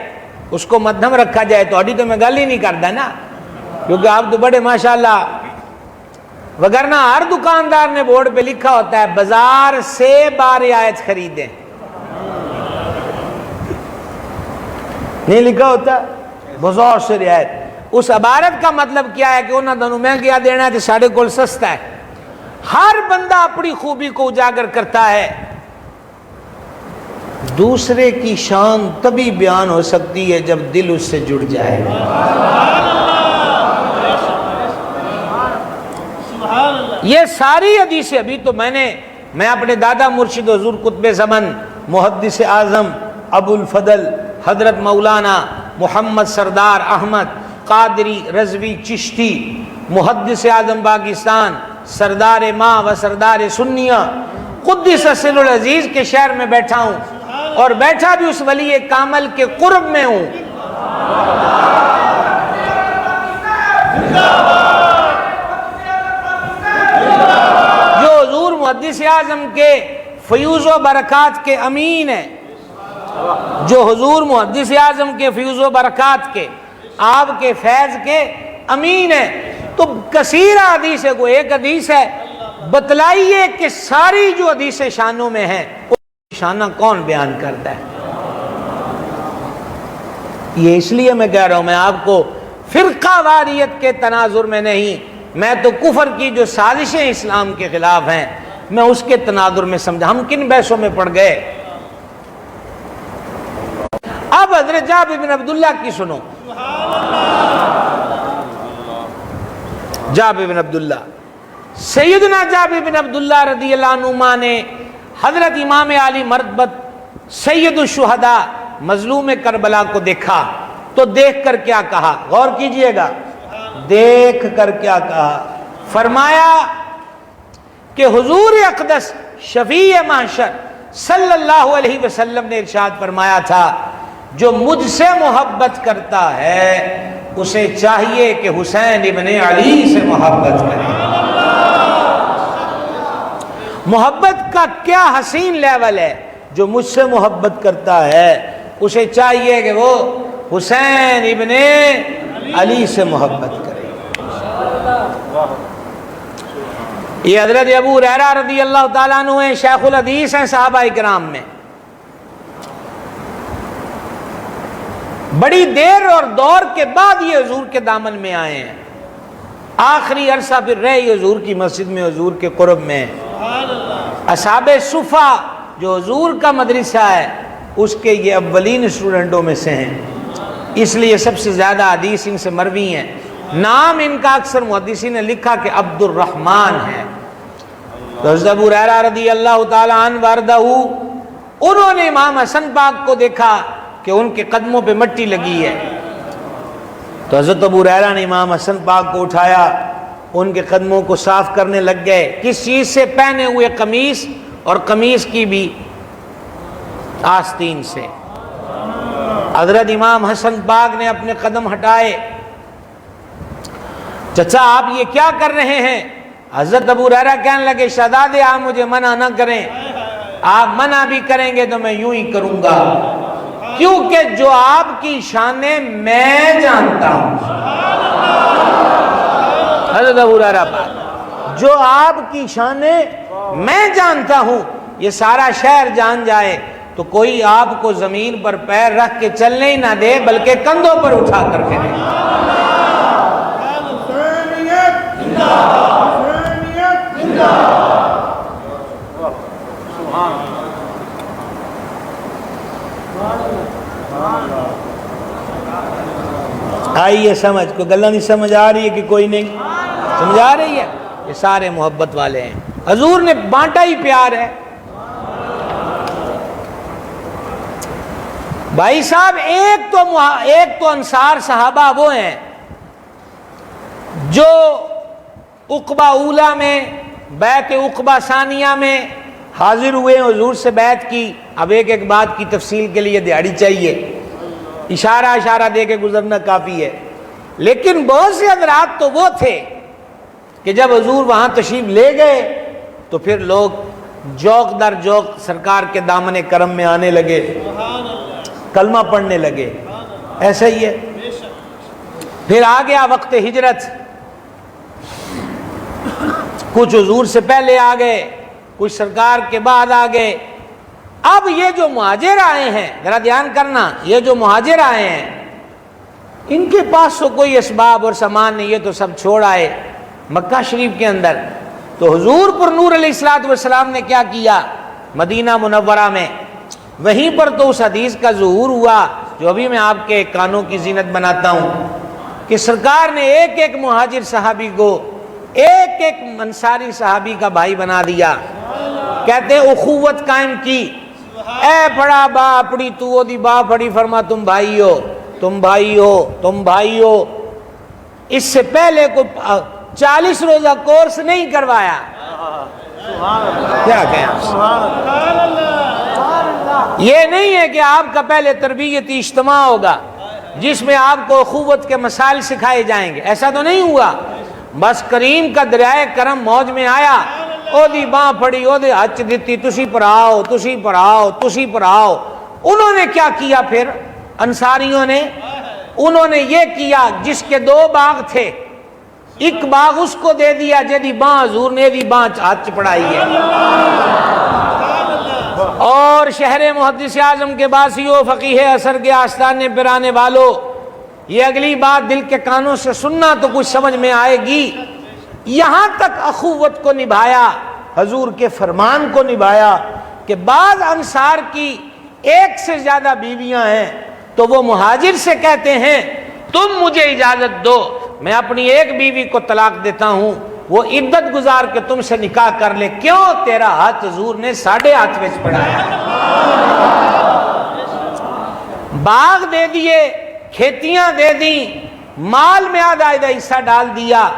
اس کو مدھم رکھا جائے۔ تو اڈی تو میں گل ہی نہیں کرتا نا، کیونکہ آپ تو بڑے ماشاءاللہ، وگرنہ ہر دکاندار نے بورڈ پہ لکھا ہوتا ہے بازار سے بار آیت خریدیں، نہیں لکھا ہوتا بازار سے رعایت۔ اس عبارت کا مطلب کیا ہے کہ انہوں نے مہنگیا دینا ہے تو ساڑھے کول سستا ہے۔ ہر بندہ اپنی خوبی کو اجاگر کرتا ہے، دوسرے کی شان تبھی بیان ہو سکتی ہے جب دل اس سے جڑ جائے۔ یہ ساری حدیثیں ابھی تو میں اپنے دادا مرشد حضور قطب زمن محدث اعظم ابو الفضل حضرت مولانا محمد سردار احمد قادری رضوی چشتی محدث اعظم پاکستان سردار ماں و سردار سنیہ قدس سر العزیز کے شہر میں بیٹھا ہوں، اور بیٹھا بھی اس ولی کامل کے قرب میں ہوں۔ جو حضور محدث اعظم کے فیوز و برکات کے امین ہیں، جو حضور محدث اعظم کے فیوز و برکات کے، آپ کے فیض کے امین ہیں، تو کثیر حدیث ہے، کوئی ایک حدیث ہے، بتلائیے کہ ساری جو حدیث شانوں میں ہیں شانہ کون بیان کرتا ہے؟ یہ اس لیے میں کہہ رہا ہوں، میں آپ کو فرقہ واریت کے تناظر میں نہیں، میں تو کفر کی جو سازشیں اسلام کے خلاف ہیں میں اس کے تناظر میں سمجھا۔ ہم کن بحثوں میں پڑ گئے؟ اب حضرت جابر بن عبداللہ کی سنو۔ جابر بن عبداللہ، سیدنا جابر بن عبداللہ رضی اللہ عنہما نے حضرت امام علی مرتبت سید الشہداء مظلوم کربلا کو دیکھا تو دیکھ کر کیا کہا؟ غور کیجئے گا، دیکھ کر کیا کہا؟ فرمایا کہ حضور اقدس شفیع محشر صلی اللہ علیہ وسلم نے ارشاد فرمایا تھا جو مجھ سے محبت کرتا ہے اسے چاہیے کہ حسین ابن علی سے محبت کرے۔ محبت کا کیا حسین لیول ہے! جو مجھ سے محبت کرتا ہے اسے چاہیے کہ وہ حسین ابن علی سے محبت کرے۔ یہ حضرت ابو ہریرہ رضی اللہ تعالیٰ عنہ ہیں، شیخ الحدیث ہیں صحابہ کرام میں، بڑی دیر اور دور کے بعد یہ حضور کے دامن میں آئے ہیں، آخری عرصہ پھر رہے حضور کی مسجد میں، حضور کے قرب میں۔ اصحاب صفہ جو حضور کا مدرسہ ہے اس کے یہ اولین اسٹوڈنٹوں میں سے ہیں، اس لیے سب سے زیادہ حدیث ان سے مروی ہیں۔ نام ان کا اکثر محدثین نے لکھا کہ عبد الرحمن ہے۔ حضرت ابو ہریرہ رضی اللہ تعالی عنہ وارضہ، انہوں نے امام حسن پاک کو دیکھا کہ ان کے قدموں پہ مٹی لگی ہے، تو حضرت ابو ہریرہ نے امام حسن پاک کو اٹھایا، ان کے قدموں کو صاف کرنے لگ گئے۔ کس چیز سے؟ پہنے ہوئے قمیص، اور قمیص کی بھی آستین سے۔ حضرت امام حسن پاک نے اپنے قدم ہٹائے۔ چچا آپ یہ کیا کر رہے ہیں؟ حضرت ابو ہریرہ کہنے لگے شہزادے آپ مجھے منع نہ کریں، آپ منع بھی کریں گے تو میں یوں ہی کروں گا، کیونکہ جو آپ کی شانیں میں جانتا ہوں۔ حضرت ابو ہریرہ پاک، جو آپ کی شانیں میں جانتا ہوں یہ سارا شہر جان جائے تو کوئی آپ کو زمین پر پیر رکھ کے چلنے ہی نہ دے بلکہ کندھوں پر اٹھا کر کے دے۔ آئیے سمجھ، کوئی گلہ نہیں سمجھ آ رہی ہے کہ کوئی نہیں سمجھ آ رہی ہے؟ یہ سارے محبت والے ہیں، حضور نے بانٹا ہی پیار ہے۔ بھائی صاحب ایک تو انصار صحابہ وہ ہیں جو عقبہ اولیٰ میں بیعت عقبہ ثانیہ میں حاضر ہوئے، حضور سے بیعت کی۔ اب ایک بات کی تفصیل کے لیے دیہڑی چاہیے، اشارہ دے کے گزرنا کافی ہے، لیکن بہت سے حضرات تو وہ تھے کہ جب حضور وہاں تشریف لے گئے تو پھر لوگ جوق در جوق سرکار کے دامن کرم میں آنے لگے، کلمہ پڑھنے لگے۔ ایسا ہی ہے۔ پھر آ گیا وقت ہجرت، کچھ حضور سے پہلے آ گئے، کچھ سرکار کے بعد آ گئے۔ اب یہ جو مہاجر آئے ہیں، ذرا دھیان کرنا، یہ جو مہاجر آئے ہیں ان کے پاس تو کوئی اسباب اور سامان نہیں، یہ تو سب چھوڑ آئے مکہ شریف کے اندر۔ تو حضور پر نور علیہ الصلوۃ والسلام نے کیا کیا؟ مدینہ منورہ میں، وہیں پر تو اس حدیث کا ظہور ہوا جو ابھی میں آپ کے کانوں کی زینت بناتا ہوں کہ سرکار نے ایک ایک مہاجر صحابی کو ایک ایک انصاری صحابی کا بھائی بنا دیا۔ کہتے اخوت قائم کی، اے پڑا با اپڑی تو او دی با پڑی، فرما تم بھائی ہو، تم بھائی ہو، تم بھائی ہو۔ اس سے پہلے کو 40 روزہ کورس نہیں کروایا۔ کیا کہیں آپ؟ یہ نہیں ہے کہ آپ کا پہلے تربیتی اجتماع ہوگا جس میں آپ کو اخوت کے مسائل سکھائے جائیں گے، ایسا تو نہیں ہوا۔ بس کریم کا دریائے کرم موج میں آیا، او دی باں پھڑی، او دے ہچ دیتی، تسی پڑھاؤ، تسی پڑھاؤ، تسی پڑھاؤ۔ انہوں نے کیا کیا پھر انصاریوں نے؟ انہوں نے یہ کیا، جس کے 2 باغ تھے، ایک باغ اس کو دے دیا جدی باں حضور نے دی باں ہاتھ پڑھائی ہے۔ اور شہر محدث اعظم کے باسیوں، فقیہ اثر کے آستانے پر آنے والوں، یہ اگلی بات دل کے کانوں سے سننا تو کچھ سمجھ میں آئے گی۔ یہاں تک اخوت کو نبھایا، حضور کے فرمان کو نبھایا کہ بعض انصار کی 1 سے زیادہ بیویاں ہیں تو وہ مہاجر سے کہتے ہیں تم مجھے اجازت دو، میں اپنی ایک بیوی کو طلاق دیتا ہوں، وہ عدت گزار کے تم سے نکاح کر لے۔ کیوں؟ تیرا ہاتھ حضور نے 8.5 وچ پڑھایا۔ باغ دے دیے، کھیتیاں دے دیں، مال میں آدھا حصہ ڈال دیا۔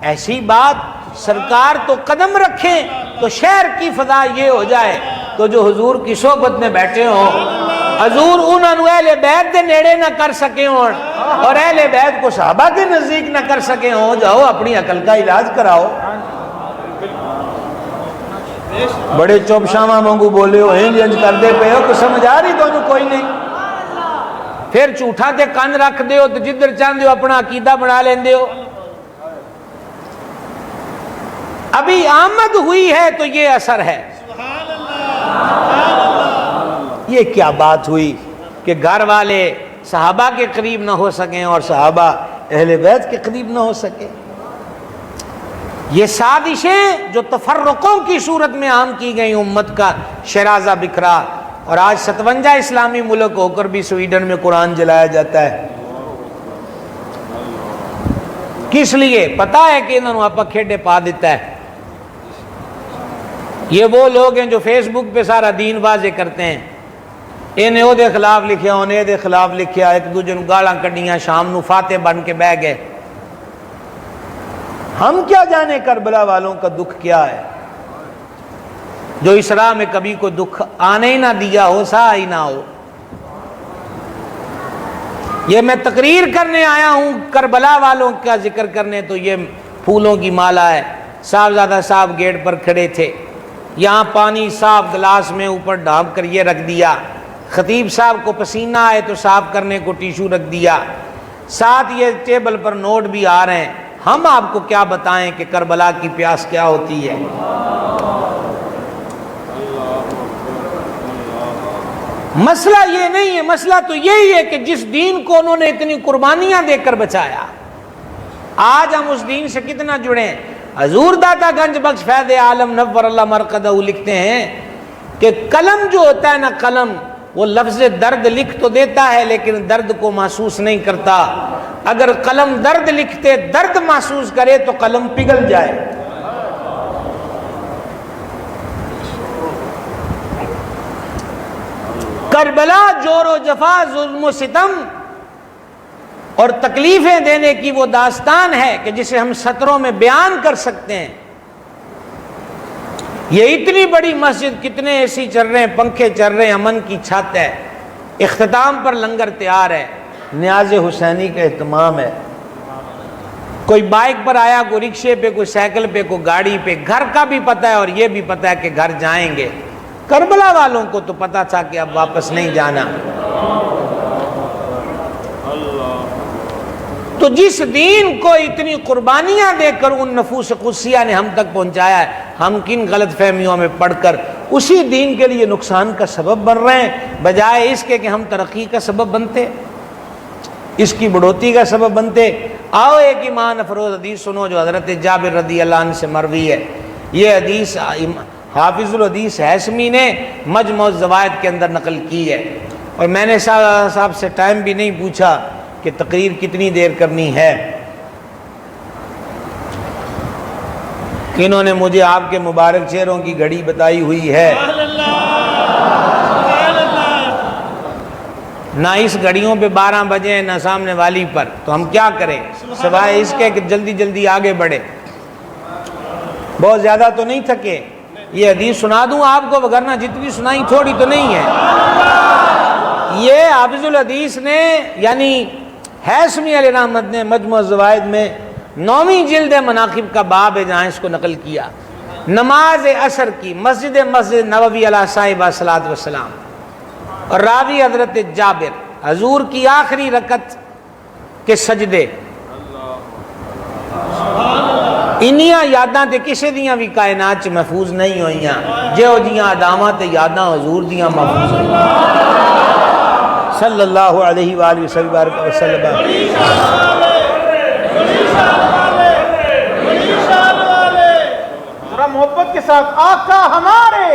ایسی بات سرکار تو قدم رکھیں تو شہر کی فضا یہ ہو جائے تو جو حضور کی صحبت میں بیٹھے ہوں، حضور انہوں اہل بیت دے نیڑے نہ کر سکے ہوں اور اہل بیت کو صحابہ کے نزدیک نہ کر سکے ہوں، جاؤ اپنی عقل کا علاج کراؤ۔ بڑے چوب شامہ مانگو بولے ہو، ہنج ہنج کر دے پہ ہو، کچھ سمجھ آ رہی تو کوئی نہیں۔ پھر جھوٹا تے کان رکھ دے ہو تو جدھر چاہتے ہو اپنا عقیدہ بنا لیندے ہو۔ ابھی آمد ہوئی ہے تو یہ اثر ہے۔ یہ کیا بات ہوئی کہ گھر والے صحابہ کے قریب نہ ہو سکیں اور صحابہ اہل بیت کے قریب نہ ہو سکے؟ یہ سازشیں جو تفرقوں کی صورت میں عام کی گئی، امت کا شرازہ بکھرا، اور آج 57 اسلامی ملک ہو کر بھی سویڈن میں قرآن جلایا جاتا ہے۔ کس لیے؟ پتا ہے کہ انہوں نے آپ کھیڈے پا دیتا ہے۔ یہ وہ لوگ ہیں جو فیس بک پہ سارا دین واضح کرتے ہیں، انہیں او دے خلاف لکھیا، انہیں دے خلاف لکھیا، ایک دوسرے نوں گالاں کڈیاں، شام نو فاتح بن کے بہ گئے۔ ہم کیا جانے کربلا والوں کا دکھ کیا ہے، جو اسراء میں کبھی کوئی دکھ آنے ہی نہ دیا ہو، سا ہی نہ ہو۔ یہ میں تقریر کرنے آیا ہوں، کربلا والوں کا ذکر کرنے، تو یہ پھولوں کی مالا ہے۔ صاحبزادہ صاحب گیٹ پر کھڑے تھے، یہاں پانی صاف گلاس میں اوپر ڈھانپ کر یہ رکھ دیا، خطیب صاحب کو پسینہ آئے تو صاف کرنے کو ٹیشو رکھ دیا، ساتھ یہ ٹیبل پر نوٹ بھی آ رہے ہیں۔ ہم آپ کو کیا بتائیں کہ کربلا کی پیاس کیا ہوتی ہے؟ مسئلہ یہ نہیں ہے، مسئلہ تو یہی ہے کہ جس دین کو انہوں نے اتنی قربانیاں دے کر بچایا، آج ہم اس دین سے کتنا جڑے ہیں۔ حضور داتا گنج بخش فیض عالم نور اللہ مرقدہ لکھتے ہیں کہ قلم جو ہوتا ہے نا، قلم وہ لفظ درد لکھ تو دیتا ہے لیکن درد کو محسوس نہیں کرتا۔ اگر قلم درد لکھتے درد محسوس کرے تو قلم پگھل جائے۔ کربلا جور و جفا، ظلم و ستم اور تکلیفیں دینے کی وہ داستان ہے کہ جسے ہم سطروں میں بیان کر سکتے ہیں۔ یہ اتنی بڑی مسجد، کتنے اے سی چل رہے ہیں، پنکھے چل رہے ہیں، امن کی چھت ہے، اختتام پر لنگر تیار ہے، نیاز حسینی کا اہتمام ہے۔ کوئی بائک پر آیا، کوئی رکشے پہ، کوئی سائیکل پہ، کوئی گاڑی پہ، گھر کا بھی پتہ ہے اور یہ بھی پتہ ہے کہ گھر جائیں گے۔ کربلا والوں کو تو پتہ تھا کہ اب واپس نہیں جانا۔ تو جس دین کو اتنی قربانیاں دے کر ان نفوس قدسیہ نے ہم تک پہنچایا ہے، ہم کن غلط فہمیوں میں پڑھ کر اسی دین کے لیے نقصان کا سبب بن رہے ہیں، بجائے اس کے کہ ہم ترقی کا سبب بنتے، اس کی بڑھوتی کا سبب بنتے۔ آؤ ایک ایمان افروز حدیث سنو جو حضرت جابر رضی اللہ عنہ سے مروی ہے۔ یہ حدیث حافظ الحدیث ہیثمی نے مجمع الزوائد کے اندر نقل کی ہے، اور میں نے صاحب سے ٹائم بھی نہیں پوچھا کہ تقریر کتنی دیر کرنی ہے۔ انہوں نے مجھے آپ کے مبارک چہروں کی گھڑی بتائی ہوئی ہے، نہ اس گھڑیوں پہ 12 بجے نہ سامنے والی پر، تو ہم کیا کریں سوائے اس کے کہ جلدی جلدی آگے بڑھے۔ بہت زیادہ تو نہیں تھکے، یہ حدیث سنا دوں آپ کو، وگرنہ جتنی سنائی تھوڑی تو نہیں ہے۔ یہ حافظ الحدیث نے یعنی ہیثمی علیہ رحمت نے مجمع الزوائد میں 9ویں جلد مناقب کا باب ہے جہاں اس کو نقل کیا۔ نماز عصر کی مسجد نبوی علیہ صاحب صلاۃ والسلام، اور راوی حضرت جابر، حضور کی آخری رکعت کے سجدے، انیاں یاداں تے کسے دیاں بھی کائنات چ محفوظ نہیں ہوئیاں، جو جیاں اداماں تے یاداں حضور دیاں محفوظ ہوئیاں صلی اللہ علیہ وآلہ وسلم۔ ذرا محبت کے ساتھ آقا ہمارے،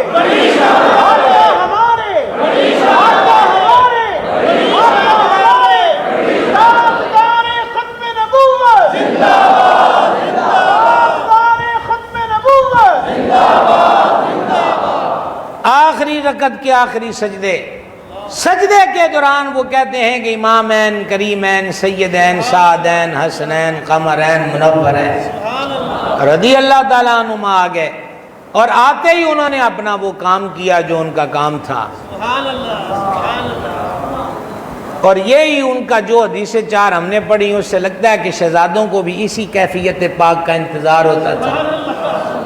آقا ہمارے، آقا ہمارے، آقا ہمارے، تاجدار ختم نبوت، تاجدار ختم نبوت، آخری رکعت کے آخری سجدے، سجدے کے دوران وہ کہتے ہیں کہ امامین کریمین سیدین سعدین حسنین قمرین منورین رضی اللہ تعالیٰ عنہما آ گئے، اور آتے ہی انہوں نے اپنا وہ کام کیا جو ان کا کام تھا۔ اور یہی ان کا جو حدیث 4 ہم نے پڑھی، اس سے لگتا ہے کہ شہزادوں کو بھی اسی کیفیت پاک کا انتظار ہوتا تھا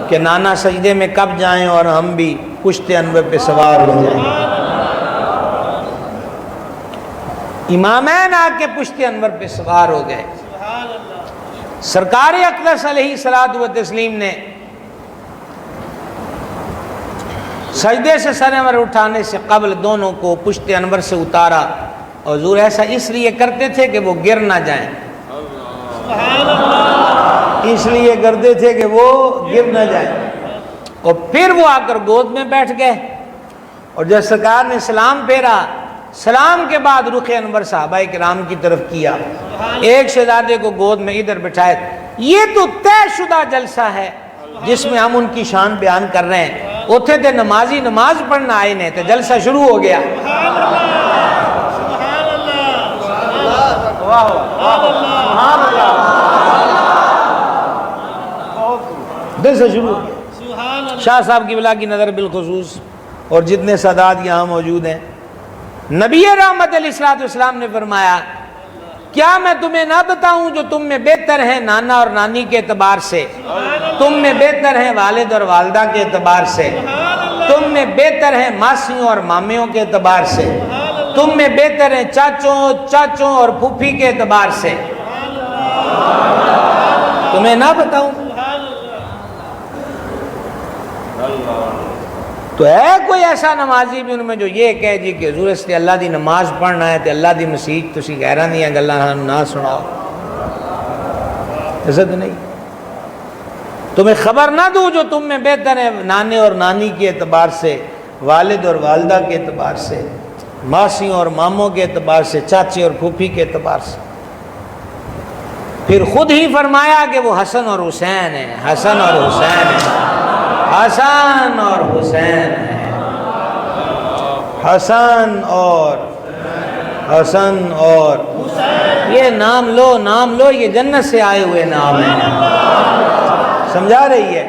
کہ نانا سجدے میں کب جائیں اور ہم بھی پشت انور پہ سوار ہو جائیں۔ امامین آ کے پشت انور پہ سوار ہو گئے۔ سرکار اقدس علیہ الصلوۃ والتسلیم نے سجدے سے سر انور اٹھانے سے قبل دونوں کو پشت انور سے اتارا، اور حضور ایسا اس لیے کرتے تھے کہ وہ گر نہ جائیں، اس لیے کرتے تھے کہ وہ گر نہ جائیں۔ اور پھر وہ آ کر گود میں بیٹھ گئے، اور جب سرکار نے سلام پھیرا، سلام کے بعد رخ انور صحابہ کرام کی طرف کیا، ایک شہزادے کو گود میں ادھر بٹھائے۔ یہ تو طے شدہ جلسہ ہے جس میں ہم ان کی شان بیان کر رہے ہیں۔ اتھے تھے نمازی نماز پڑھنا آئے نے تو جلسہ شروع ہو گیا، جلسہ شروع ہو گیا۔ شاہ صاحب کی بلا کی نظر بالخصوص اور جتنے سادات یہاں موجود ہیں، نبی رحمت علیہ الصلوۃ والسلام نے فرمایا، کیا میں تمہیں نہ بتاؤں جو تم میں بہتر ہیں نانا اور نانی کے اعتبار سے، تم میں بہتر ہیں والد اور والدہ کے اعتبار سے، تم میں بہتر ہیں ماسیوں اور مامیوں کے اعتبار سے، تم میں بہتر ہیں چاچوں اور پھوپھی کے اعتبار سے، تمہیں نہ بتاؤں؟ تو ہے کوئی ایسا نمازی بھی ان میں جو یہ کہے جی کہ حضور سے اللہ دی نماز پڑھنا ہے تو اللہ دی مسیح تسی غیران دیاں گلاں نہ سناؤ؟ عزت نہیں. تمہیں خبر نہ دوں جو تم میں بہتر ہے نانے اور نانی کے اعتبار سے، والد اور والدہ کے اعتبار سے، ماسیوں اور ماموں کے اعتبار سے، چاچے اور پھوپھی کے اعتبار سے. پھر خود ہی فرمایا کہ وہ حسن اور حسین ہیں، حسن اور حسین ہیں، حسن اور حسین ہیں، حسن اور حسن اور یہ نام لو، یہ جنت سے آئے ہوئے نام ہیں. سمجھا رہی ہے؟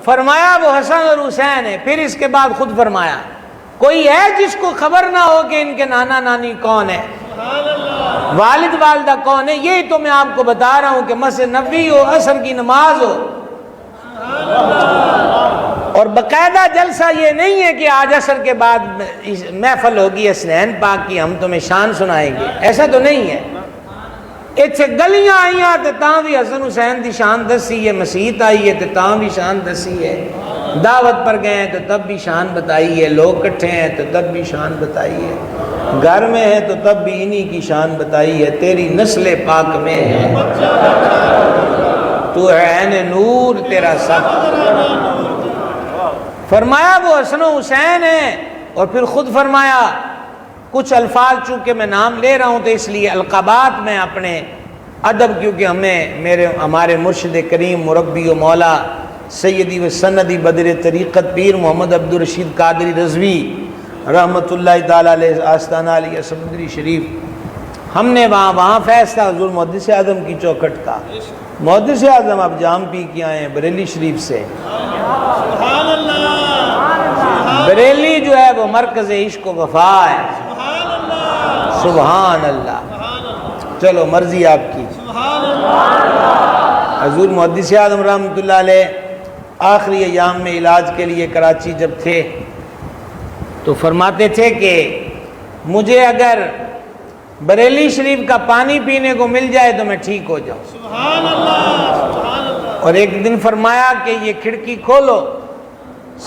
فرمایا وہ حسن اور حسین ہے. پھر اس کے بعد خود فرمایا کوئی ہے جس کو خبر نہ ہو کہ ان کے نانا نانی کون ہے، والد والدہ کون ہے؟ یہی تو میں آپ کو بتا رہا ہوں کہ مسجد نبوی ہو، عصر کی نماز ہو، اور باقاعدہ جلسہ یہ نہیں ہے کہ آج عصر کے بعد محفل ہوگی حسنین پاک کی، ہم تمہیں شان سنائیں گے، ایسا تو نہیں ہے. اتنے گلیاں آئیاں تو تاں بھی حسن حسین دی شان دسی ہے، مسیت آئی ہے تو تاں بھی شان دسی ہے، دعوت پر گئے ہیں تو تب بھی شان بتائی ہے، لوگ کٹھے ہیں تو تب بھی شان بتائی ہے، گھر میں ہے تو تب بھی انہی کی شان بتائی ہے. تیری نسل پاک میں ہے، تو ہے عین نور تیرا سب. فرمایا وہ حسن و حسین ہیں. اور پھر خود فرمایا کچھ الفاظ چونکہ میں نام لے رہا ہوں تو اس لیے القابات میں اپنے ادب، کیونکہ ہمارے مرشد کریم مربی و مولا سیدی و سندی بدر طریقت پیر محمد عبدالرشید قادری رضوی رحمۃ اللہ تعالیٰ علیہ آستانہ علیہ سمندری شریف، ہم نے وہاں فیصلہ حضور محدث اعظم کی چوکھٹ کا. محدث اعظم اب جام پی کے آئے ہیں بریلی شریف سے. بریلی جو ہے وہ مرکز عشق و وفا ہے. سبحان اللہ. چلو مرضی آپ کی. حضور محدث اعظم رحمۃ اللہ علیہ آخری ایام میں علاج کے لیے کراچی جب تھے تو فرماتے تھے کہ مجھے اگر بریلی شریف کا پانی پینے کو مل جائے تو میں ٹھیک ہو جاؤں. اور ایک دن فرمایا کہ یہ کھڑکی کھولو،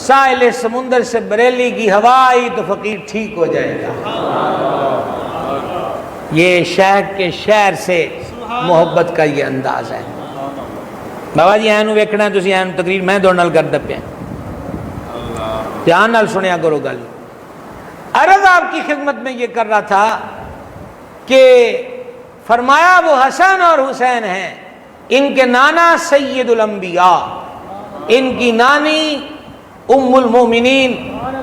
ساحل سمندر سے بریلی کی ہوا آئی تو فقیر ٹھیک ہو جائے گا. یہ شہر کے شہر سے محبت کا یہ انداز ہے. بابا جی اینو ویکھنا ہے تسی اینو تقریر میں دوڑ نال کردا پیا، دھیان نال سنیا کرو گل. عرض آپ کی خدمت میں یہ کر رہا تھا کہ فرمایا وہ حسن اور حسین ہیں، ان کے نانا سید الانبیاء، ان کی نانی ام المومنین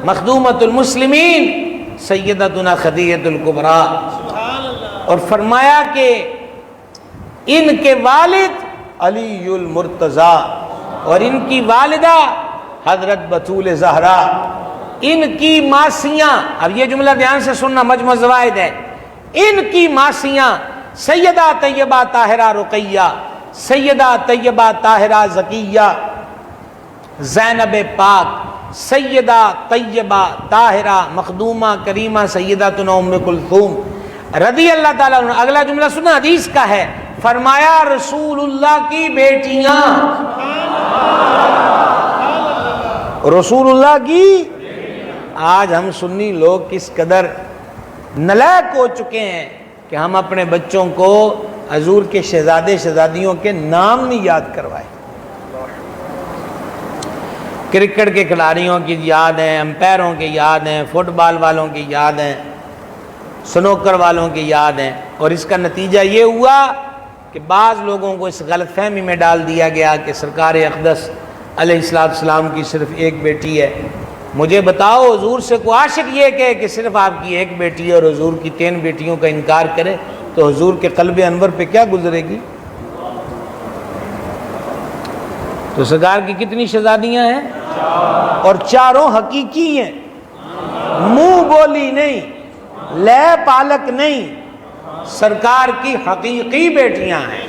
مخدومۃ المسلمین سیدتنا خدیجہ الکبریٰ. اور فرمایا کہ ان کے والد علی المرتضیٰ اور ان کی والدہ حضرت بطول زہرا، ان کی ماسیاں، اب یہ جملہ دھیان سے سننا، مجموع زوائد ہے، ان کی ماسیاں سیدہ طیبہ طاہرہ رقیہ، سیدہ طیبہ طاہرہ زکیہ، زینب پاک، سیدہ طیبہ طاہرہ مخدومہ کریمہ سیدتنا ام کلثوم رضی اللہ تعالیٰ عنہ. اگلا جملہ سنا، حدیث کا ہے، فرمایا رسول اللہ کی بیٹیاں، رسول اللہ کی. آج ہم سنی لوگ کس قدر نالائق ہو چکے ہیں کہ ہم اپنے بچوں کو حضور کے شہزادے شہزادیوں کے نام نہیں یاد کروائے. کرکٹ کے کھلاڑیوں کی یاد ہیں، امپائروں کی یاد ہیں، فٹ بال والوں کی یاد ہیں، سنوکر والوں کی یاد ہیں. اور اس کا نتیجہ یہ ہوا کہ بعض لوگوں کو اس غلط فہمی میں ڈال دیا گیا کہ سرکار اقدس علیہ السلام کی صرف ایک بیٹی ہے. مجھے بتاؤ حضور سے کوئی عاشق یہ کہے کہ صرف آپ کی ایک بیٹی ہے اور حضور کی 3 بیٹیوں کا انکار کرے تو حضور کے قلب انور پہ کیا گزرے گی؟ تو سرکار کی کتنی شہزادیاں ہیں؟ اور چاروں حقیقی ہیں، منہ بولی نہیں، لے پالک نہیں، سرکار کی حقیقی بیٹیاں ہیں.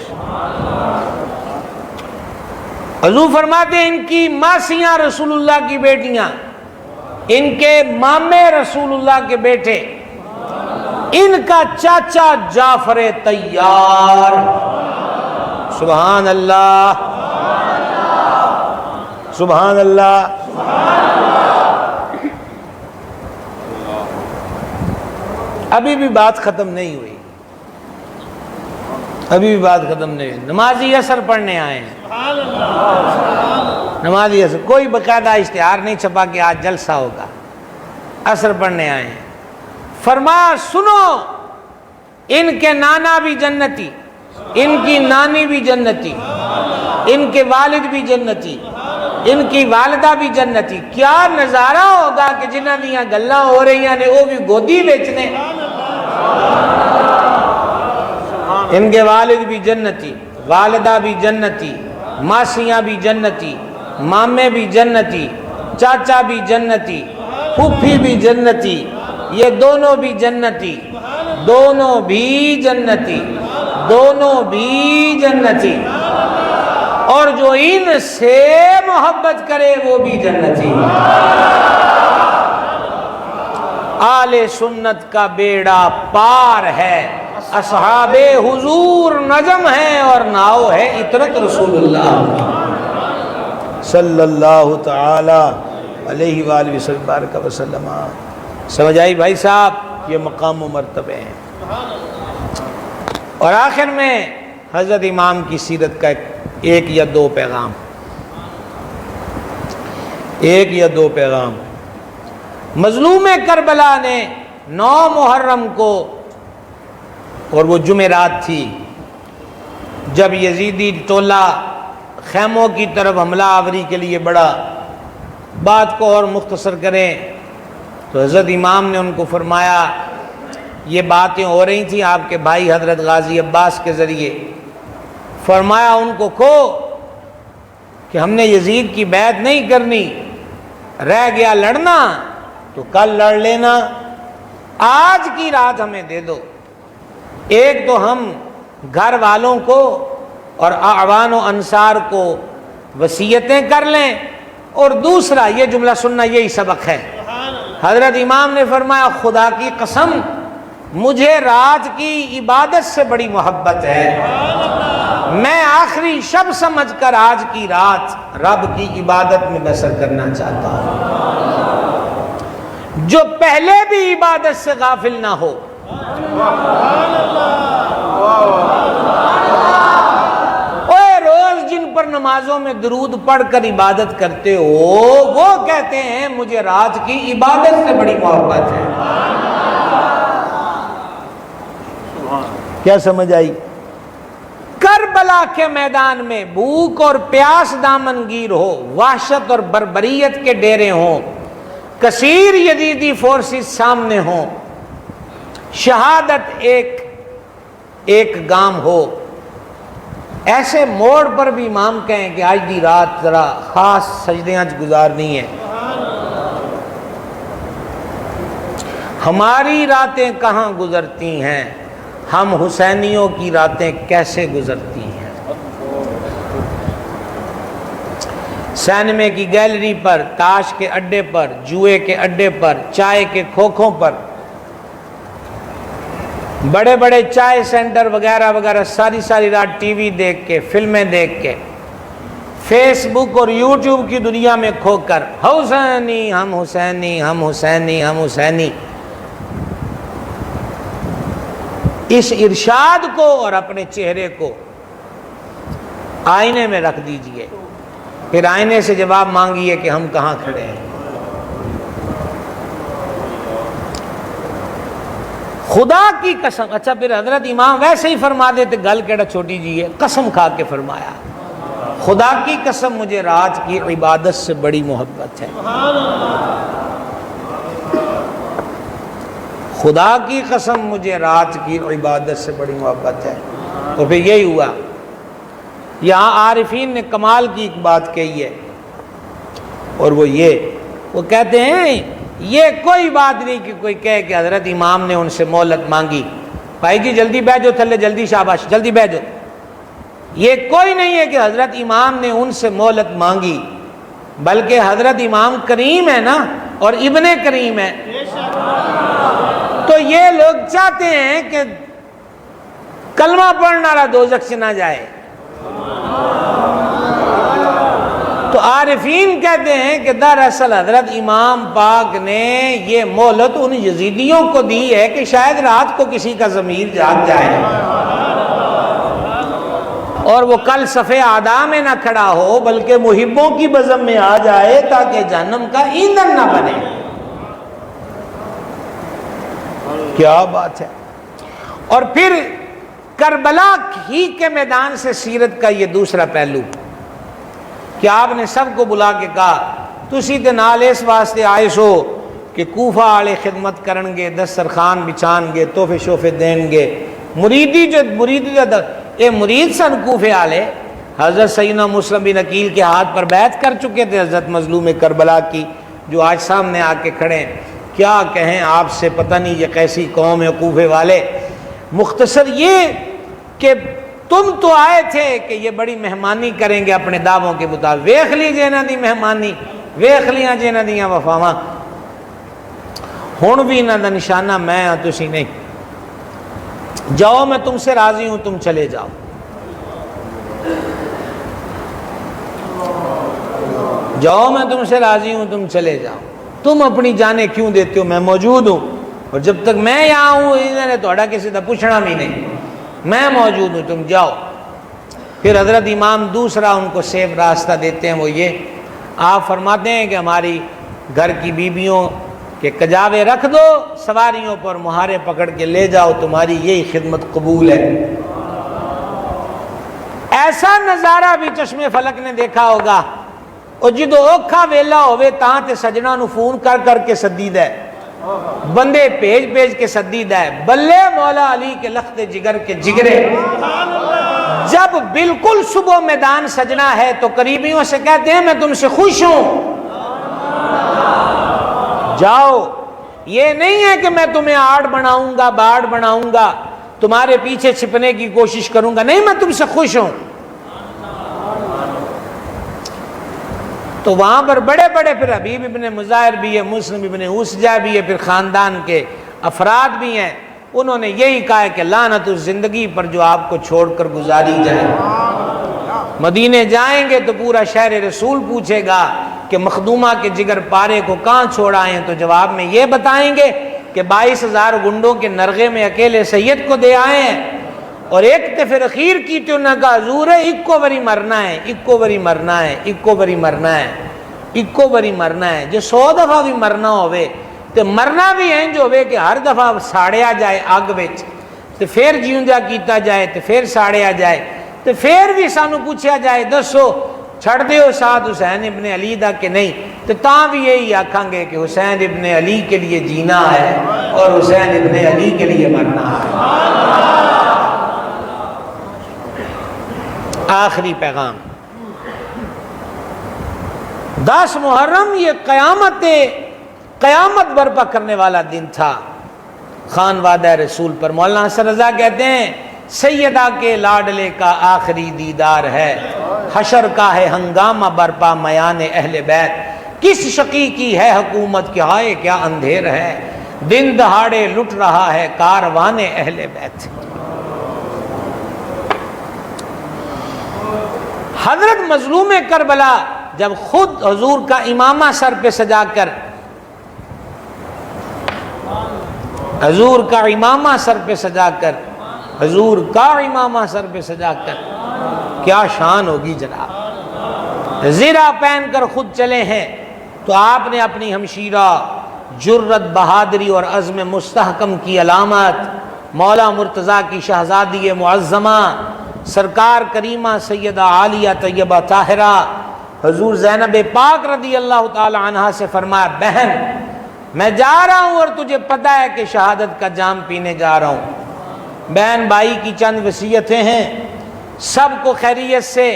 حضور فرماتے ہیں ان کی ماسیاں رسول اللہ کی بیٹیاں، ان کے مامے رسول اللہ کے بیٹے، ان کا چاچا جعفر طیار. سبحان اللہ، سبحان اللہ. ابھی بھی بات ختم نہیں ہوئی، ابھی بھی بات ختم نہیں ہوئی۔ نمازی عصر پڑھنے آئے ہیں، نمازی عصر، کوئی باقاعدہ اشتہار نہیں چھپا کہ آج جلسہ ہوگا، عصر پڑھنے آئے ہیں۔ فرمایا سنو، ان کے نانا بھی جنتی، ان کی نانی بھی جنتی، ان کے والد بھی جنتی، ان کی والدہ بھی جنتی۔ کیا نظارہ ہوگا کہ جنہاں دیاں گلاں ہو رہی ہیں وہ بھی گودی بیچنے، ان کے والد بھی جنتی، والدہ بھی جنتی، ماسیاں بھی جنتی، مامے بھی جنتی، چاچا بھی جنتی، پھوپھی بھی جنتی، یہ دونوں بھی جنتی، دونوں بھی جنتی، دونوں بھی جنتی، اور جو ان سے محبت کرے وہ بھی جنتی۔ آل سنت کا بیڑا پار ہے، اصحاب حضور نجم ہے اور ناؤ ہے عطرت رسول اللہ صلی اللہ تعالی علیہ وآلہ وسلم۔ سمجھ آئی بھائی صاحب؟ یہ مقام و مرتبے ہیں۔ اور آخر میں حضرت امام کی سیرت کا ایک یا دو پیغام، ایک یا دو پیغام۔ مظلوم کربلا نے 9 محرم کو، اور وہ جمعرات تھی، جب یزیدی ٹولہ خیموں کی طرف حملہ آوری کے لیے بڑھا، بات کو اور مختصر کریں تو حضرت امام نے ان کو فرمایا، یہ باتیں ہو رہی تھیں آپ کے بھائی حضرت غازی عباس کے ذریعے، فرمایا ان کو کہو کہ ہم نے یزید کی بیعت نہیں کرنی، رہ گیا لڑنا تو کل لڑ لینا، آج کی رات ہمیں دے دو۔ ایک تو ہم گھر والوں کو اور اعوان و انصار کو وصیتیں کر لیں، اور دوسرا یہ جملہ سننا، یہی سبق ہے۔ حضرت امام نے فرمایا خدا کی قسم مجھے رات کی عبادت سے بڑی محبت ہے، میں آخری شب سمجھ کر آج کی رات رب کی عبادت میں بسر کرنا چاہتا ہوں۔ جو پہلے بھی عبادت سے غافل نہ ہو، اوے روز جن پر نمازوں میں درود پڑھ کر عبادت کرتے ہو، وہ کہتے ہیں مجھے رات کی عبادت سے بڑی محبت ہے۔ کیا سمجھ آئی؟ کربلا کے میدان میں بھوک اور پیاس دامنگیر ہو، وحشت اور بربریت کے ڈیرے ہوں، کثیر یزیدی فورسز سامنے ہوں، شہادت ایک گام ہو، ایسے موڑ پر بھی امام کہیں کہ آج دی رات ذرا خاص سجدیاں گزارنی ہے۔ ہماری راتیں کہاں گزرتی ہیں، ہم حسینیوں کی راتیں کیسے گزرتی ہیں۔ سینمے کی گیلری پر، تاش کے اڈے پر، جوئے کے اڈے پر، چائے کے کھوکھوں پر، بڑے بڑے چائے سینٹر وغیرہ وغیرہ، ساری رات ٹی وی دیکھ کے، فلمیں دیکھ کے، فیس بک اور یوٹیوب کی دنیا میں کھو کر حسینی ہم حسینی ہم حسینی ہم حسینی، اس ارشاد کو اور اپنے چہرے کو آئینے میں رکھ دیجئے، پھر آئینے سے جواب مانگیے کہ ہم کہاں کھڑے ہیں۔ خدا کی قسم، اچھا پھر حضرت امام ویسے ہی فرما دیتے، گل کیڑا چھوٹی جی ہے، قسم کھا کے فرمایا خدا کی قسم مجھے رات کی عبادت سے بڑی محبت ہے، خدا کی قسم مجھے رات کی عبادت سے بڑی محبت ہے۔ اور پھر یہی ہوا۔ یہاں عارفین نے کمال کی ایک بات کہی ہے، اور وہ کہتے ہیں یہ کوئی بات نہیں کہ کوئی کہے کہ حضرت امام نے ان سے مہلت مانگی، بھائی جی جلدی بیٹھ جاؤ تھلے، جلدی شاباش جلدی بیٹھ جاؤ، یہ کوئی نہیں ہے کہ حضرت امام نے ان سے مہلت مانگی، بلکہ حضرت امام کریم ہے نا، اور ابن کریم ہے، تو یہ لوگ چاہتے ہیں کہ کلمہ پڑھنے والا دوزخ سے نہ جائے، تو تو عارفین کہتے ہیں کہ دراصل حضرت امام پاک نے یہ مہلت ان یزیدیوں کو دی ہے کہ شاید رات کو کسی کا ضمیر جاگ جائے اور وہ کل صفِ اعداء میں نہ کھڑا ہو بلکہ محبوں کی بزم میں آ جائے تاکہ جہنم کا ایندھن نہ بنے۔ کیا بات ہے۔ اور پھر کربلا ہی کے میدان سے سیرت کا یہ دوسرا پہلو کہ آپ نے سب کو بلا کے کہا تسی تے نال اس واسطے آئے سو کہ کوفہ والے خدمت کرن گے، دسترخوان بچھان گے، تحفے شوفے دیں گے۔ مرید سن کوفے والے حضرت سیدنا مسلم بن عقیل کے ہاتھ پر بیعت کر چکے تھے حضرت مظلوم کربلا کی، جو آج سامنے آ کے کھڑے ہیں۔ کیا کہیں آپ سے، پتہ نہیں یہ کیسی قوم ہے کوفے والے۔ مختصر یہ کہ تم تو آئے تھے کہ یہ بڑی مہمانی کریں گے اپنے دعووں کے مطابق، ویکھ لیجیے انہاں دی مہمانی، ویکھ لیاں جے انہاں دیاں وفاواں، ہن بھی انہاں دا نشانہ میں ہاں تسی نہیں۔ جاؤ میں تم سے راضی ہوں، تم چلے جاؤ۔ جاؤ میں تم سے راضی ہوں، تم چلے جاؤ۔ تم اپنی جانیں کیوں دیتے ہو؟ میں موجود ہوں، اور جب تک میں یہاں ہوں انہوں نے تھوڑا کسی دا پوچھنا بھی نہیں، میں موجود ہوں، تم جاؤ۔ پھر حضرت امام دوسرا ان کو سیف راستہ دیتے ہیں، وہ یہ آپ فرماتے ہیں کہ ہماری گھر کی بیویوں کے کجاوے رکھ دو، سواریوں پر مہارے پکڑ کے لے جاؤ، تمہاری یہی خدمت قبول ہے۔ ایسا نظارہ بھی چشم فلک نے دیکھا ہوگا، اور جدو اوکھا ویلا ہوئے تاں تے سجنا نو فون کر کر کے سدی دے، بندے پیج کے سدی دے، بلے مولا علی کے لخت جگر کے جگرے۔ جب بالکل صبح میدان سجنا ہے تو قریبیوں سے کہتے ہیں میں تم سے خوش ہوں، جاؤ۔ یہ نہیں ہے کہ میں تمہیں آڑ بناؤں گا، باڑ بناؤں گا، تمہارے پیچھے چھپنے کی کوشش کروں گا، نہیں، میں تم سے خوش ہوں۔ تو وہاں پر بڑے بڑے پھر حبیب ابن مظاہر بھی ہے، مسلم ابن اوسجہ بھی ہے، پھر خاندان کے افراد بھی ہیں، انہوں نے یہی کہا ہے کہ لعنت اس زندگی پر جو آپ کو چھوڑ کر گزاری جائے۔ مدینے جائیں گے تو پورا شہر رسول پوچھے گا کہ مخدومہ کے جگر پارے کو کہاں چھوڑ آئے ہیں، تو جواب میں یہ بتائیں گے کہ 22,000 گنڈوں کے نرغے میں اکیلے سید کو دے آئے ہیں، اور ایک تے پھر اخیر کی تو انہوں نے کہا حضور ہے اکو بری مرنا ہے، اکو بری مرنا ہے، اکو بری مرنا ہے، اکو بری مرنا ہے۔ جو 100 دفعہ بھی مرنا ہوئے تو مرنا بھی ہیں جو ہوئے کہ ہر دفعہ ساڑیا جائے آگ وچ، تو پھر جیوندا کیتا جائے، تو پھر ساڑیا جائے، تو پھر بھی سانو پوچھا جائے دسو چھڑ دیو ساتھ حسین ابن علی دا کہ نہیں، تو تاں بھی یہی آکھاں گے کہ حسین ابن علی کے لیے جینا ہے اور حسین ابن علی کے لیے مرنا ہے۔ آخری پیغام 10 محرم یہ قیامت برپا کرنے والا دن تھا خان وعدہ رسول پر۔ مولانا حسن رضا کہتے ہیں سیدہ کے لاڈلے کا آخری دیدار ہے، حشر کا ہے ہنگامہ برپا میان اہل بیت، کس شقی کی ہے حکومت کہ ہائے کیا اندھیر ہے، دن دہاڑے لٹ رہا ہے کاروان اہل بیت۔ حضرت مظلوم کربلا جب خود حضور کا امامہ سر پہ سجا کر، حضور کا امامہ سر پہ سجا کر، حضور کا امامہ سر پہ سجا کر، کیا شان ہوگی جناب۔ زرہ پہن کر خود چلے ہیں تو آپ نے اپنی ہمشیرہ جرت، بہادری اور عزم مستحکم کی علامت مولا مرتضیٰ کی شہزادی معظمہ سرکار کریمہ سیدہ عالیہ طیبہ طاہرہ حضور زینب پاک رضی اللہ تعالی عنہ سے فرمایا بہن میں جا رہا ہوں اور تجھے پتہ ہے کہ شہادت کا جام پینے جا رہا ہوں۔ بہن بھائی کی چند وصیتیں ہیں، سب کو خیریت سے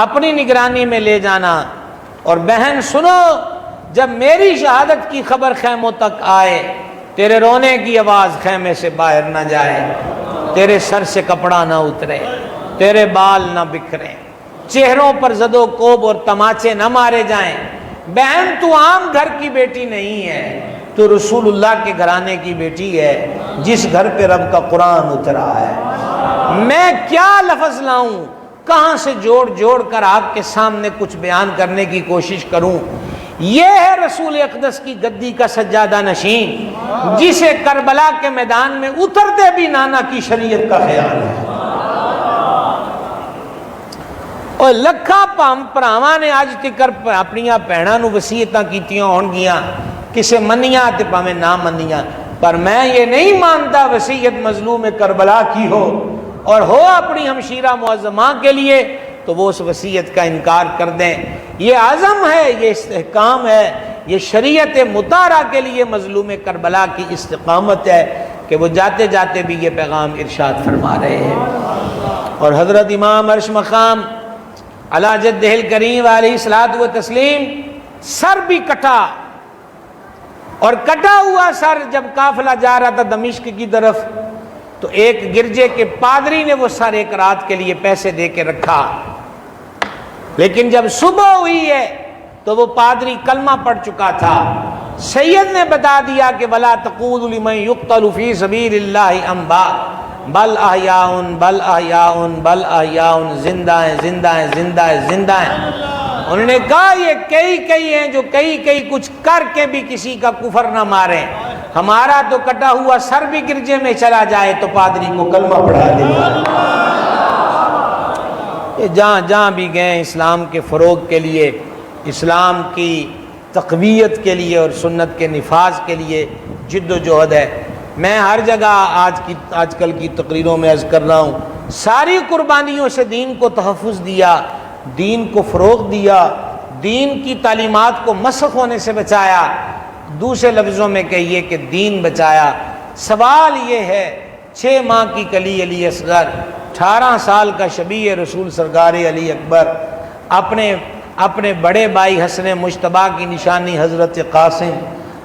اپنی نگرانی میں لے جانا، اور بہن سنو جب میری شہادت کی خبر خیموں تک آئے تیرے رونے کی آواز خیمے سے باہر نہ جائے، تیرے سر سے کپڑا نہ اترے، تیرے بال نہ بکھریں، چہروں پر زد و کوب اور تماچے نہ مارے جائیں۔ بہن تو عام گھر کی بیٹی نہیں ہے، تو رسول اللہ کے گھرانے کی بیٹی ہے جس گھر پہ رب کا قرآن اترا ہے۔ میں کیا لفظ لاؤں، کہاں سے جوڑ جوڑ کر آپ کے سامنے کچھ بیان کرنے کی کوشش کروں۔ یہ ہے رسول اقدس کی گدی کا سجادہ نشین، جسے کربلا کے میدان میں اترتے بھی نانا کی شریعت کا خیال ہے۔ اور لکھا پراواں نے اج تکر اپنی بھیناں نو وصیتاں کیتیاں ہون گیاں، کسے منیاں تے پاویں نہ منیاں، پر میں یہ نہیں مانتا وصیت مظلوم کربلا کی ہو اور ہو اپنی ہمشیرہ معظمہ کے لیے تو وہ اس وصیت کا انکار کر دیں۔ یہ عزم ہے، یہ استحکام ہے، یہ شریعت مطہرہ کے لیے مظلوم کربلا کی استقامت ہے کہ وہ جاتے جاتے بھی یہ پیغام ارشاد فرما رہے ہیں۔ اور حضرت امام عرش مقام علی جدہ الکریم علیہ الصلوۃ والتسلیم سر بھی کٹا، اور کٹا ہوا سر جب قافلہ جا رہا تھا دمشق کی طرف تو ایک گرجے کے پادری نے وہ سر ایک رات کے لیے پیسے دے کے رکھا، لیکن جب صبح ہوئی ہے تو وہ پادری کلمہ پڑھ چکا تھا۔ سید نے بتا دیا کہ وَلَا تَقُولُوا لِمَن يُقْتَلُ فِي سَبِيلِ اللَّهِ أَمْوَاتٌ بَلْ أَحْيَاءٌ بَلْ أَحْيَاءٌ بَلْ أَحْيَاءٌ زندہ ہیں زندہ ہیں زندہ ہیں زندہ ہیں۔ انہوں نے کہا یہ کئی ہیں جو کئی کچھ کر کے بھی کسی کا کفر نہ ماریں، ہمارا تو کٹا ہوا سر بھی گرجے میں چلا جائے تو پادری کو کلمہ پڑھا دیں۔ یہ جہاں جہاں بھی گئے اسلام کے فروغ کے لیے، اسلام کی تقویت کے لیے اور سنت کے نفاذ کے لیے جد و جہد ہے۔ میں ہر جگہ آج کل کی تقریروں میں عرض کر رہا ہوں، ساری قربانیوں سے دین کو تحفظ دیا، دین کو فروغ دیا، دین کی تعلیمات کو مسخ ہونے سے بچایا، دوسرے لفظوں میں کہیے کہ دین بچایا۔ سوال یہ ہے 6 ماہ کی کلی علی اصغر، 18 سال کا شبیہ رسول سرکار علی اکبر، اپنے بڑے بھائی حسن مجتبیٰ کی نشانی حضرت قاسم،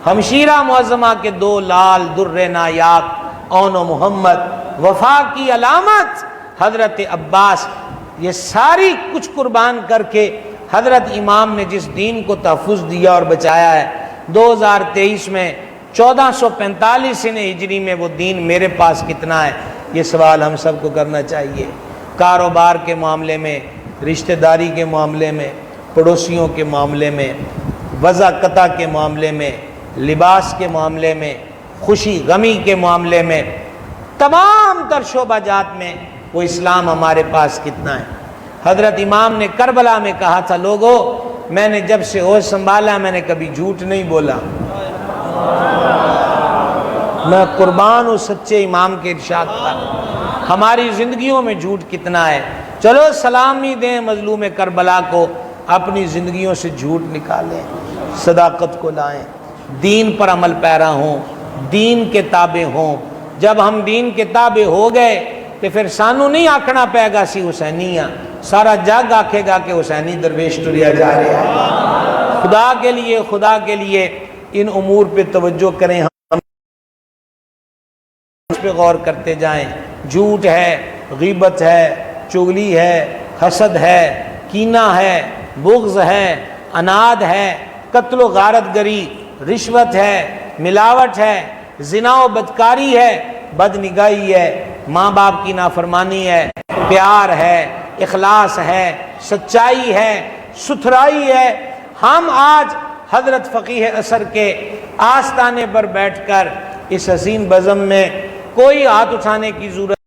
ہمشیرہ معظمہ کے 2 لال در نایاب اون و محمد، وفا کی علامت حضرت عباس، یہ ساری کچھ قربان کر کے حضرت امام نے جس دین کو تحفظ دیا اور بچایا ہے، 2023 میں 1445 ہجری میں وہ دین میرے پاس کتنا ہے، یہ سوال ہم سب کو کرنا چاہیے۔ کاروبار کے معاملے میں، رشتہ داری کے معاملے میں، پڑوسیوں کے معاملے میں، وضع قطع کے معاملے میں، لباس کے معاملے میں، خوشی غمی کے معاملے میں، تمام تر شعبہ جات میں وہ اسلام ہمارے پاس کتنا ہے۔ حضرت امام نے کربلا میں کہا تھا، لوگو میں نے جب سے ہوش سنبھالا میں نے کبھی جھوٹ نہیں بولا، میں قربان ہوں سچے امام کے ارشاد پر۔ ہماری زندگیوں میں جھوٹ کتنا ہے، چلو سلامی دیں مظلوم کربلا کو، اپنی زندگیوں سے جھوٹ نکالیں، صداقت کو لائیں، دین پر عمل پیرا ہوں، دین کے تابع ہوں۔ جب ہم دین کے تابع ہو گئے تو پھر سانو نہیں آکھنا پائے گا سی حسینیاں، سارا جگ آکھے گا کہ حسینی درویش ٹریا جا رہا ہے۔ خدا کے لیے ان امور پہ توجہ کریں، ہم اس پہ غور کرتے جائیں۔ جھوٹ ہے، غیبت ہے، چغلی ہے، حسد ہے، کینہ ہے، بغض ہے، اناد ہے، قتل و غارت گری، رشوت ہے، ملاوٹ ہے، زنا و بدکاری ہے، بدنگاہی ہے، ماں باپ کی نافرمانی ہے، پیار ہے، اخلاص ہے، سچائی ہے، ستھرائی ہے۔ ہم آج حضرت فقیہ عصر کے آستانے پر بیٹھ کر اس حسین بزم میں کوئی ہاتھ اٹھانے کی ضرورت